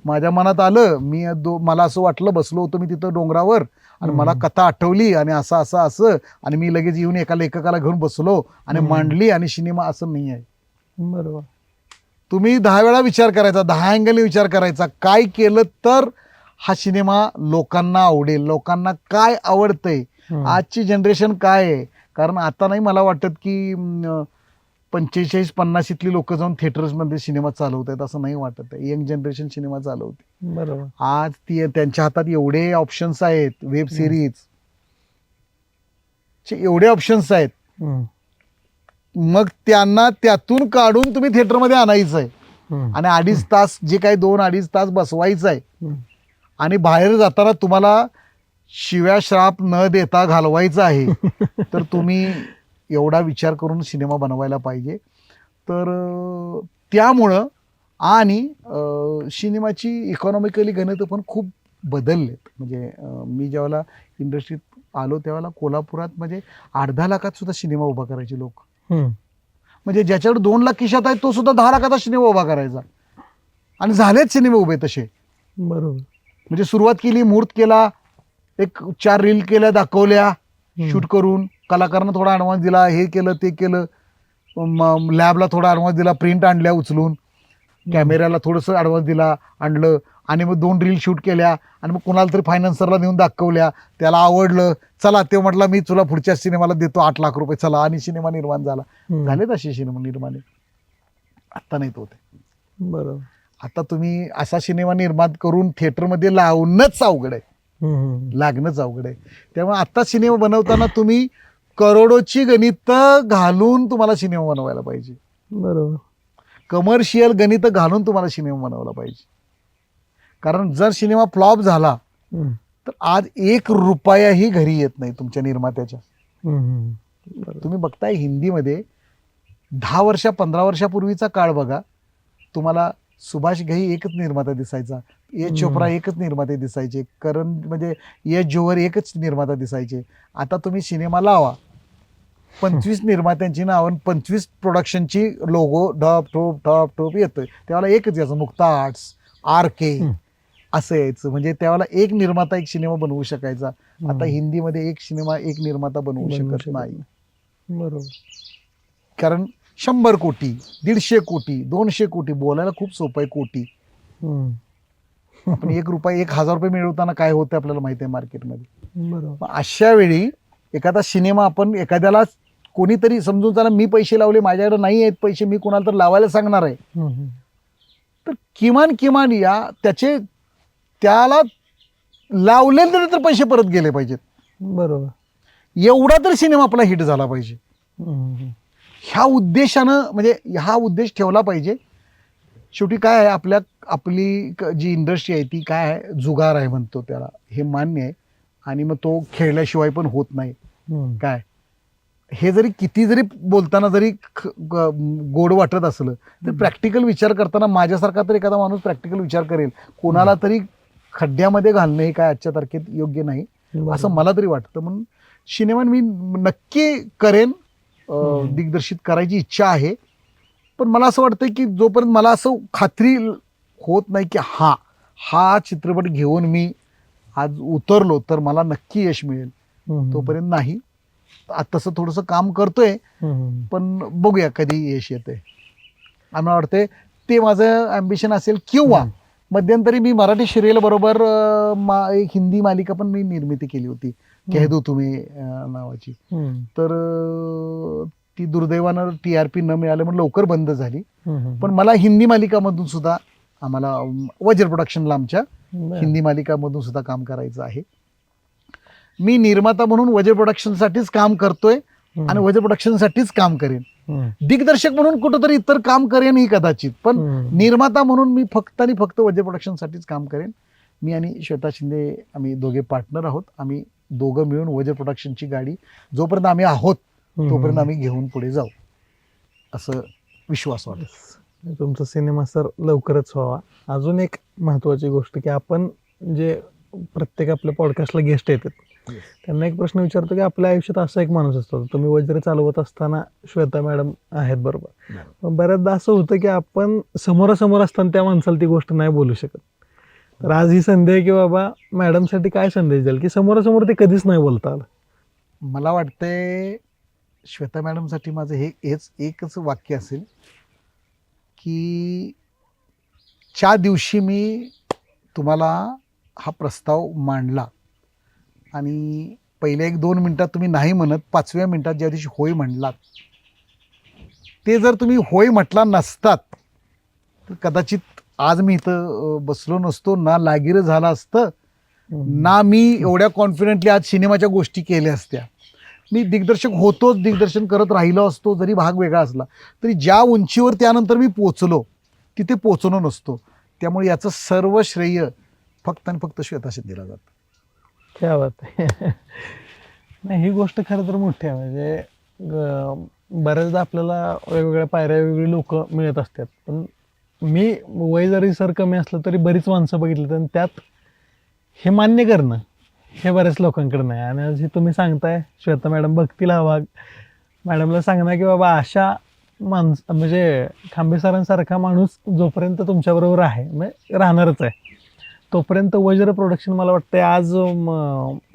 माझ्या मनात आलं, मला असं वाटलं, बसलो होतो मी तिथं डोंगरावर आणि मला कथा आठवली आणि असं आणि मी लगेच येऊन एका लेखकाला घेऊन बसलो आणि मांडली आणि सिनेमा असं नाही आहे. बरोबर. तुम्ही 10 वेळा विचार करायचा, 10 अँगलने विचार करायचा, काय केलं तर हा सिनेमा लोकांना आवडेल, लोकांना काय आवडतंय, आजची जनरेशन काय आहे. कारण आता नाही मला वाटत की 45-50 लोक जाऊन थिएटर्समध्ये सिनेमा चालवत आहेत, असं नाही वाटत आहे. यंग जनरेशन सिनेमा चालवते. बरोबर. आज त्यांच्या हातात एवढे ऑप्शन्स आहेत, वेब सिरीज एवढे ऑप्शन्स आहेत, मग त्यांना त्यातून काढून तुम्ही थिएटरमध्ये आणायचं आहे आणि 2.5 तास जे काही 2-2.5 तास बसवायचं आहे आणि बाहेर जाताना तुम्हाला शिव्या श्राप न देता घालवायचं आहे. तर तुम्ही एवढा विचार करून सिनेमा बनवायला पाहिजे. तर त्यामुळं आणि सिनेमाची इकॉनॉमिकली गणितं पण खूप बदललेत. म्हणजे मी ज्यावेळेला इंडस्ट्रीत आलो त्यावेळेला कोल्हापुरात म्हणजे 2.5 लाखात सुद्धा सिनेमा उभा करायचे लोक. म्हणजे ज्याच्याकडे 2 लाख खिशात आहे तो सुद्धा 10 लाखाचा सिनेमा उभा करायचा आणि झालेच सिनेमे उभे तसे. बरोबर. म्हणजे सुरुवात केली, मुहूर्त केला, एक 4 रील केल्या, दाखवल्या शूट करून, कलाकारांना थोडा ॲडव्हान्स दिला, हे केलं ते केलं, लॅबला थोडा ॲडव्हान्स दिला, प्रिंट आणल्या उचलून, कॅमेऱ्याला थोडंसं ॲडव्हान्स दिला, आणलं आणि मग 2 रील शूट केल्या आणि मग कोणाला तरी फायनान्सरला नेऊन दाखवल्या, त्याला आवडलं, चला ते म्हटलं मी तुला पुढच्या सिनेमाला देतो 8 लाख रुपये, चला, आणि सिनेमा निर्माण झाला. झाले तसे सिनेमा निर्माण. आत्ता नाही तो ते. बरोबर. आता तुम्ही असा सिनेमा निर्माण करून थिएटरमध्ये लावणंच अवघड आहे, लागणंच अवघड आहे. त्यामुळे आता सिनेमा बनवताना तुम्ही करोडोची गणितं घालून तुम्हाला सिनेमा बनवायला पाहिजे. बरोबर. कमर्शियल गणितं घालून तुम्हाला सिनेमा बनवला पाहिजे. कारण जर सिनेमा फ्लॉप झाला तर आज 1 रुपयाही घरी येत नाही तुमच्या निर्मात्याच्या. तुम्ही बघताय हिंदीमध्ये 10 वर्ष 15 वर्षापूर्वीचा काळ बघा, तुम्हाला सुभाष घई एकच निर्माता दिसायचा, यश चोप्रा एकच निर्माते दिसायचे, करण म्हणजे यश जोहर एकच निर्माता दिसायचे. आता तुम्ही सिनेमा लावा, 25 निर्मात्यांची नावं, 25 प्रोडक्शनची लोगो ढप ठोप येतोय. त्यावेळेला एकच यायचं, मुक्ता आर्ट्स, RK असं यायचं. म्हणजे त्यावेळेला एक निर्माता एक सिनेमा बनवू शकायचा. आता हिंदीमध्ये एक सिनेमा एक निर्माता बनवू शकत नाही. बरोबर. कारण 100 कोटी, 150 कोटी, 200 कोटी, बोलायला खूप सोपं आहे कोटी. आपण ₹1 ₹1000 मिळवताना काय होतं आपल्याला माहिती आहे मार्केटमध्ये. बरोबर. अशा वेळी एखादा सिनेमा आपण एखाद्याला, कोणीतरी समजून चला मी पैसे लावले, माझ्याकडे नाही आहेत पैसे, मी कोणाला तर लावायला सांगणार आहे, तर किमान या त्याला लावले तर पैसे परत गेले पाहिजेत. बरोबर. एवढा तर सिनेमा आपला हिट झाला पाहिजे. ह्या उद्देशानं, म्हणजे हा उद्देश ठेवला पाहिजे. शेवटी काय आहे, आपली जी इंडस्ट्री आहे ती काय आहे, जुगार आहे म्हणतो त्याला, हे मान्य आहे. आणि मग तो खेळल्याशिवाय पण होत नाही. काय हे जरी किती जरी बोलताना जरी गोड वाटत असलं तर प्रॅक्टिकल विचार करताना माझ्यासारखा तर एखादा माणूस प्रॅक्टिकल विचार करेल. कोणाला तरी खड्ड्यामध्ये घालणं हे काय आजच्या तारखेत योग्य नाही असं मला तरी वाटतं. म्हणून सिनेमा मी नक्की करेन, दिग्दर्शित करायची इच्छा आहे. पण मला असं वाटतं की जोपर्यंत मला असं खात्री होत नाही की हा चित्रपट घेऊन मी आज उतरलो तर मला नक्की यश मिळेल, तोपर्यंत नाही. तसं थोडंसं काम करतोय, पण बघूया कधी यश येते. आम्हाला वाटतंय ते माझं ॲम्बिशन असेल. किंवा मध्यंतरी मी मराठी सिरियल बरोबर एक हिंदी मालिका पण मी निर्मिती केली होती, कह दो तुम्ही नावाची. तर ती दुर्दैवानं TRP न मिळाल्यामुळे लवकर बंद झाली. पण मला हिंदी मालिकामधून सुद्धा, आम्हाला वज्र प्रोडक्शनला आमच्या हिंदी मालिकामधून सुद्धा काम करायचं आहे. मी निर्माता म्हणून वज्र प्रोडक्शनसाठीच काम करतोय आणि वज्र प्रोडक्शनसाठीच काम करेन. दिग्दर्शक म्हणून कुठंतरी इतर काम करेन ही कदाचित, पण निर्माता म्हणून मी फक्त आणि फक्त वज्र प्रोडक्शनसाठीच काम करेन. मी आणि श्वेता शिंदे आम्ही दोघे पार्टनर आहोत. आम्ही दोघं मिळून वज्र प्रोडक्शनची गाडी जोपर्यंत आम्ही आहोत तोपर्यंत आम्ही घेऊन पुढे जाऊ असं विश्वास वाटतो. तुमचा सिनेमा सर लवकरच व्हावा. अजून एक महत्वाची गोष्ट की आपण जे प्रत्येक आपल्या पॉडकास्टला गेस्ट येतात त्यांना एक प्रश्न विचारतो की आपल्या आयुष्यात असा एक माणूस असतो. तुम्ही वज्र चालवत असताना श्वेता मॅडम आहेत बरोबर, पण बऱ्याचदा असं होतं की आपण समोरासमोर असताना त्या माणसाला ती गोष्ट नाही बोलू शकत. तर आज ही संधी आहे की बाबा मॅडमसाठी काय संदेश द्याल की समोरासमोर ते कधीच नाही बोलता आलं. मला वाटतंय श्वेता मॅडमसाठी माझं हेच एकच वाक्य असेल की ज्या दिवशी मी तुम्हाला हा प्रस्ताव मांडला आणि पहिल्या 1-2 मिनिटात तुम्ही नाही म्हणत, 5व्या मिनिटात ज्या दिवशी होय म्हणलात, ते जर तुम्ही होय म्हटला नसतात तर कदाचित आज मी इथं बसलो नसतो, ना लागिरं झालं असतं, ना मी एवढ्या कॉन्फिडेंटली आज सिनेमाच्या गोष्टी केल्या असत्या. मी दिग्दर्शक होतोच, दिग्दर्शन करत राहिलो असतो जरी भाग वेगळा असला तरी ज्या उंचीवर त्यानंतर मी पोचलो तिथे पोचलो नसतो. त्यामुळे याचं सर्व श्रेय फक्त आणि फक्त श्वेता शिंदेला जातं. क्या बात आहे. नाही, ही गोष्ट खरं तर मोठी आहे. म्हणजे बऱ्याचदा आपल्याला वेगवेगळ्या पायऱ्या वेगळी लोक मिळत असतात, पण मी वय जरी सर कमी असलं तरी बरीच माणसं बघितली तर त्यात हे मान्य करणं हे बऱ्याच लोकांकडे नाही. आणि आज हे तुम्ही सांगताय श्वेता मॅडम बघतील हा भाग, मॅडमला सांगणार की बाबा अशा म्हणजे खांबे सरांसारखा माणूस जोपर्यंत तुमच्याबरोबर आहे म्हणजे राहणारच आहे, तोपर्यंत वज्र प्रोडक्शन मला वाटतं आज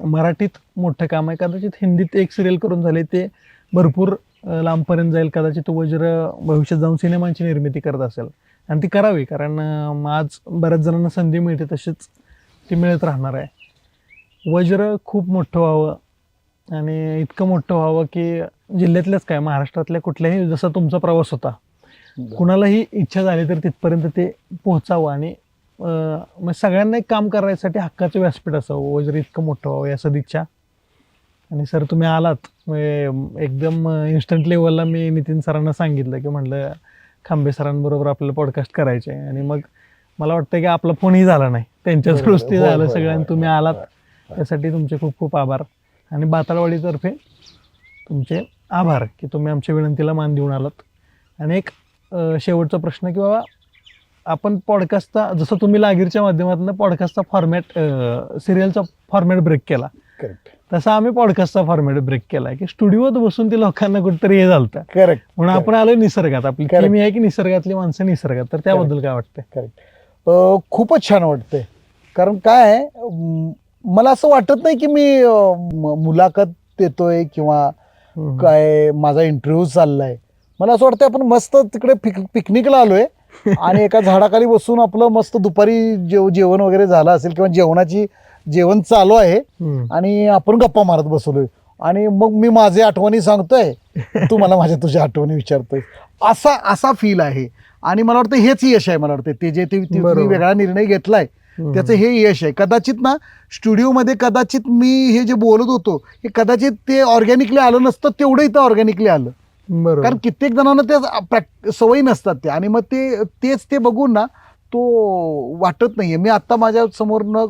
मराठीत मोठं काम आहे. कदाचित हिंदीत एक सिरियल करून झाले, ते भरपूर लांबपर्यंत जाईल. कदाचित वज्र भविष्यात जाऊन सिनेमांची निर्मिती करत असेल आणि ती करावी, कारण आज बऱ्याच जणांना संधी मिळते तशीच ती मिळत राहणार आहे. वज्र खूप मोठं व्हावं आणि इतकं मोठं व्हावं की जिल्ह्यातल्याच काय महाराष्ट्रातल्या कुठल्याही, जसा तुमचा प्रवास होता, कुणालाही इच्छा झाली तर तिथपर्यंत ते पोहोचावं आणि मग सगळ्यांना एक काम करायसाठी हक्काचं व्यासपीठ असावं. वज्र इतकं मोठं व्हावं या सदिच्छा. आणि सर तुम्ही आलात म्हणजे एकदम इन्स्टंट लेवलला मी नितीन सरांना सांगितलं की म्हटलं खांबे सरांबरोबर आपल्याला पॉडकास्ट करायचे आहे. आणि मग मला वाटतं की आपला फोनही झाला नाही, त्यांच्याच गोष्टी झालं सगळं आणि तुम्ही आलात त्यासाठी तुमचे खूप खूप आभार. आणि बाताळवाडीतर्फे तुमचे आभार की तुम्ही आमच्या विनंतीला मान देऊन आलात. आणि एक शेवटचा प्रश्न की बाबा आपण पॉडकास्टचा जसं तुम्ही लागीरच्या माध्यमातून पॉडकास्टचा फॉर्मॅट सिरियलचा फॉर्मॅट ब्रेक केला करेक्ट तसा आम्ही पॉडकास्टचा फॉर्मॅट ब्रेक केला की स्टुडिओत बसून ते लोकांना कुठेतरी हे झालं करेक्ट म्हणून आपण आलो निसर्गात आपली Correct. थीम आहे की निसर्गातली माणसं निसर्गात तर त्याबद्दल काय वाटतंय करेक्ट खूपच छान वाटतंय कारण काय आहे, मला असं वाटत नाही की मी मुलाखत देतोय किंवा काय माझा इंटरव्ह्यू चाललाय. मला असं वाटतं आपण मस्त तिकडे पिकनिकला आलोय आणि एका झाडाखाली बसून आपलं मस्त दुपारी जेवण वगैरे झालं असेल किंवा जेवण चालू आहे आणि आपण गप्पा मारत बसलोय आणि मग मी माझे आठवणी सांगतोय तू मला तुझ्या आठवणी विचारतोय असा फील आहे. आणि मला वाटतं हेच यश आहे. मला वाटतं ते तुम्ही वेगळा निर्णय घेतलाय त्याचं हे यश आहे. कदाचित ना स्टुडिओमध्ये कदाचित मी हे जे बोलत होतो हे कदाचित ते ऑर्गॅनिकली आलं नसतं तेवढं इथं ऑर्गॅनिकली आलं. कारण कित्येक जणांना त्या सवयी नसतात त्या आणि मग तेच ते बघून ना तो वाटत नाहीये. मी आता माझ्या समोरनं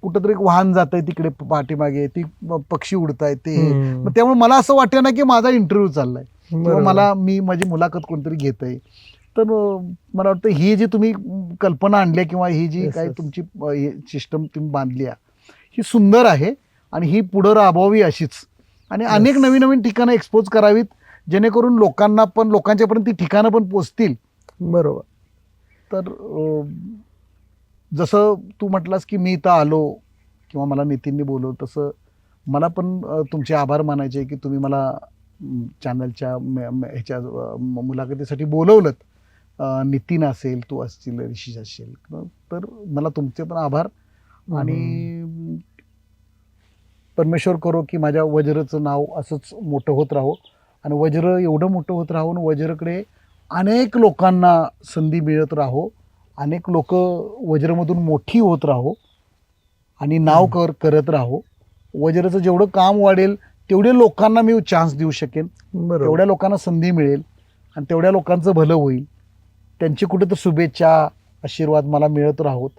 कुठंतरी वाहन जात आहे तिकडे पाठीमागे ती पक्षी उडतायत ते मग त्यामुळे मला असं वाटतं ना की माझा इंटरव्ह्यू चाललाय किंवा माझी मुलाखत कोणतरी घेत आहे. तर मला वाटतं ही जी तुम्ही कल्पना आणल्या किंवा ही जी काही तुमची सिस्टम तुम्ही बांधली आहे ही सुंदर आहे आणि ही पुढं राबवावी अशीच आणि अनेक नवीन नवीन ठिकाणं एक्सपोज करावीत जेणेकरून लोकांच्यापर्यंत ती ठिकाणं पण पोचतील. बरोबर. तर जसं तू म्हटलास की मी इथं आलो किंवा मला नितीनने बोलवलं तसं मला पण तुमचे आभार मानायचे की तुम्ही मला चॅनलच्या ह्याच्या मुलाखतीसाठी बोलवलं. नितीन असेल तू असतील ऋषी असेल तर मला तुमचे पण आभार आणि परमेश्वर करो की माझ्या वज्रचं नाव असंच मोठं होत राहो आणि वज्र एवढं मोठं होत राहो आणि वज्रकडे अनेक लोकांना संधी मिळत राहो. अनेक लोक वज्रमधून मोठी होत राहो आणि नाव करत राहो. वज्रचं जेवढं काम वाढेल तेवढे लोकांना मी चान्स देऊ शकेन तेवढ्या लोकांना संधी मिळेल आणि तेवढ्या लोकांचं भलं होईल. त्यांची कुठे तर शुभेच्छा आशीर्वाद मला मिळत राहोत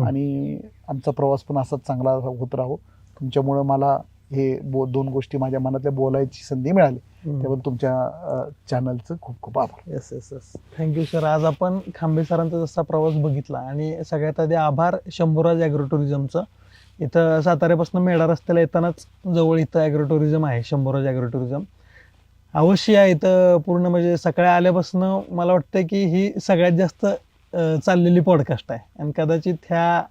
आणि आमचा प्रवास पण असाच चांगला होत राहो. तुमच्यामुळं मला हे दोन गोष्टी माझ्या मनातल्या बोलायची संधी मिळाली त्याबद्दल तुमच्या चॅनलचं खूप खूप आभार. Yes yes yes thank you sir. आज आपण खांबे सरांचा जसा प्रवास बघितला आणि सगळ्यात आधी आभार शंभूराज ॲग्रो टुरिझमचं. इथं साताऱ्यापासून मेढा रस्त्याला येतानाच जवळ इथं ॲग्रो टुरिझम आहे शंभूराज ॲग्रो टुरिझम. अवश्य आहे इथं पूर्ण म्हणजे सकाळी आल्यापासून मला वाटतं की ही सगळ्यात जास्त चाललेली पॉडकास्ट आहे आणि कदाचित ह्या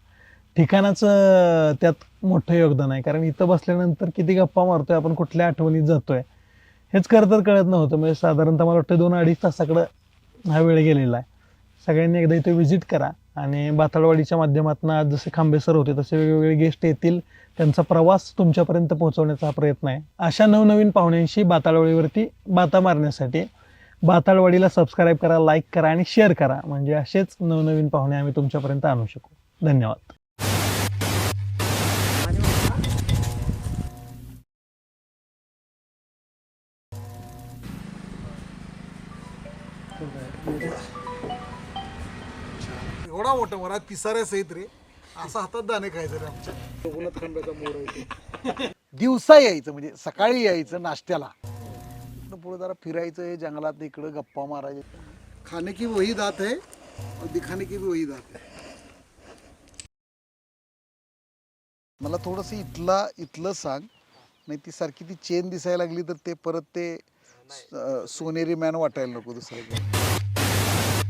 ठिकाणाचं त्यात मोठं योगदान आहे. कारण इथं बसल्यानंतर किती गप्पा मारतोय आपण कुठल्या आठवणीत जातोय हेच खरं तर कळत नव्हतं. म्हणजे साधारणतः मला वाटतं 2-2.5 तासाकडं हा वेळ गेलेला आहे. सगळ्यांनी एकदा इथे व्हिजिट करा आणि बाताळवाडीच्या माध्यमातून आज जसे खांबे सर होते तसे वेगवेगळे गेस्ट येतील त्यांचा प्रवास तुमच्यापर्यंत पोहोचवण्याचा हा प्रयत्न आहे. अशा नवनवीन पाहुण्यांशी बाताळवाडीवरती बाता मारण्यासाठी बाताळवाडीला सबस्क्राईब करा, लाईक करा आणि शेअर करा. म्हणजे असेच नवनवीन पाहुणे आम्ही तुमच्यापर्यंत आणू शकू. धन्यवाद. एवढा मोठा वरात पिसाऱ्या सहित रे असा हातात दाणे खायचं रे आमच्या खांब्याचा मोर आहे. दिवसा यायचं म्हणजे सकाळी यायचं नाश्त्याला पुढे जरा फिरायचं हे जंगलात इकडं गप्पा मारायचे. खाने की वही दात है और दिखाने की भी वही दात है. मला थोडस इथलं सांग नाही ती सारखी ती चेन दिसायला लागली तर ते परत ते सोनेरी मॅन वाटायला नको दुसरं.